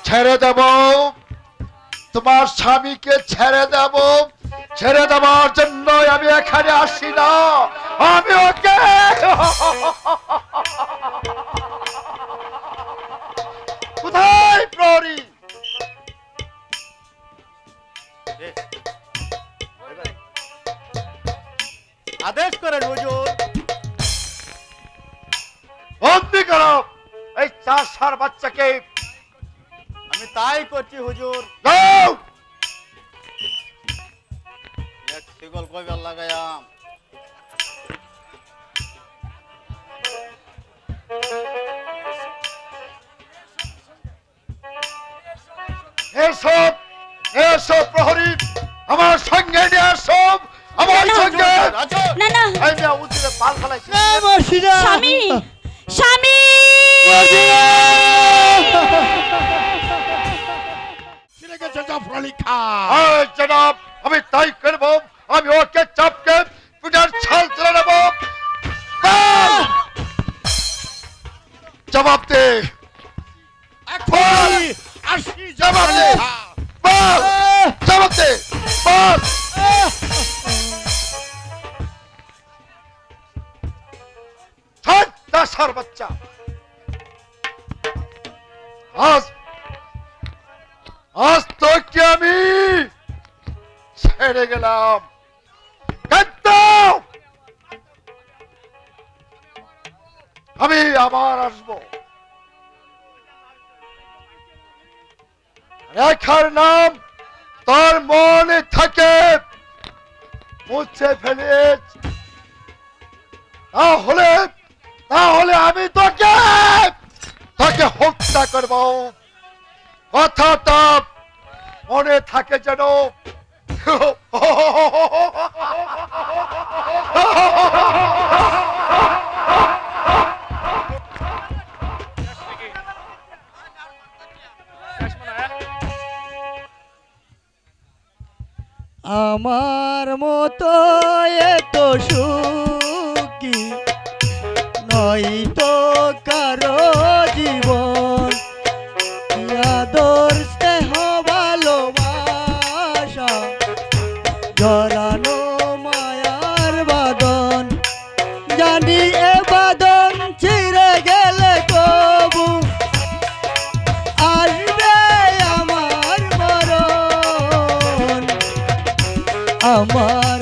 ছেড়ে দেব, তোমার স্বামীকে ছেড়ে দেব। ছেড়ে দেওয়ার জন্য আমি এখানে আসি না, আমি ওকে কোথায় প্রহরী? আদেশ করেন হুজুর। বন্দি করো এই চাষার বাচ্চাকে। আমি তাই করছি হুজুর। যাও। এক শিকল কইবার লাগায়াম। এসো এসো প্রহরী, আমার সঙ্গে নিয়ে এসো, আমার সঙ্গে। না না, আমি উচিতে পাল ফেলাইছি। মর্জিনা! স্বামী, স্বামী, জনাব, আমি তাই করব, আমি ওকে চাপকে পিটার ছাল তুলে নেব। জবাব দে, বল, জবাব দে, বল, জবাব দে, বল। দাসার বাচ্চা, আজ আজ তোকে আমি ছেড়ে গেলাম। আমি আবার আসবো, রেখার নাম তোর মনে থাকে মুছে ফেলিস, তাহলে তাহলে আমি তোকে তোকে হত্যা করব। কথাটা মনে থাকে যেন। আমার মতো এত সুখী নয় তো কারো জীবন, আদর স্নেহ ভালোবাসা জড়ানো মায়ার বাঁধন। জানি এ বাঁধন ছিঁড়ে গেলে কবু আসবে আমার মরণ। আমার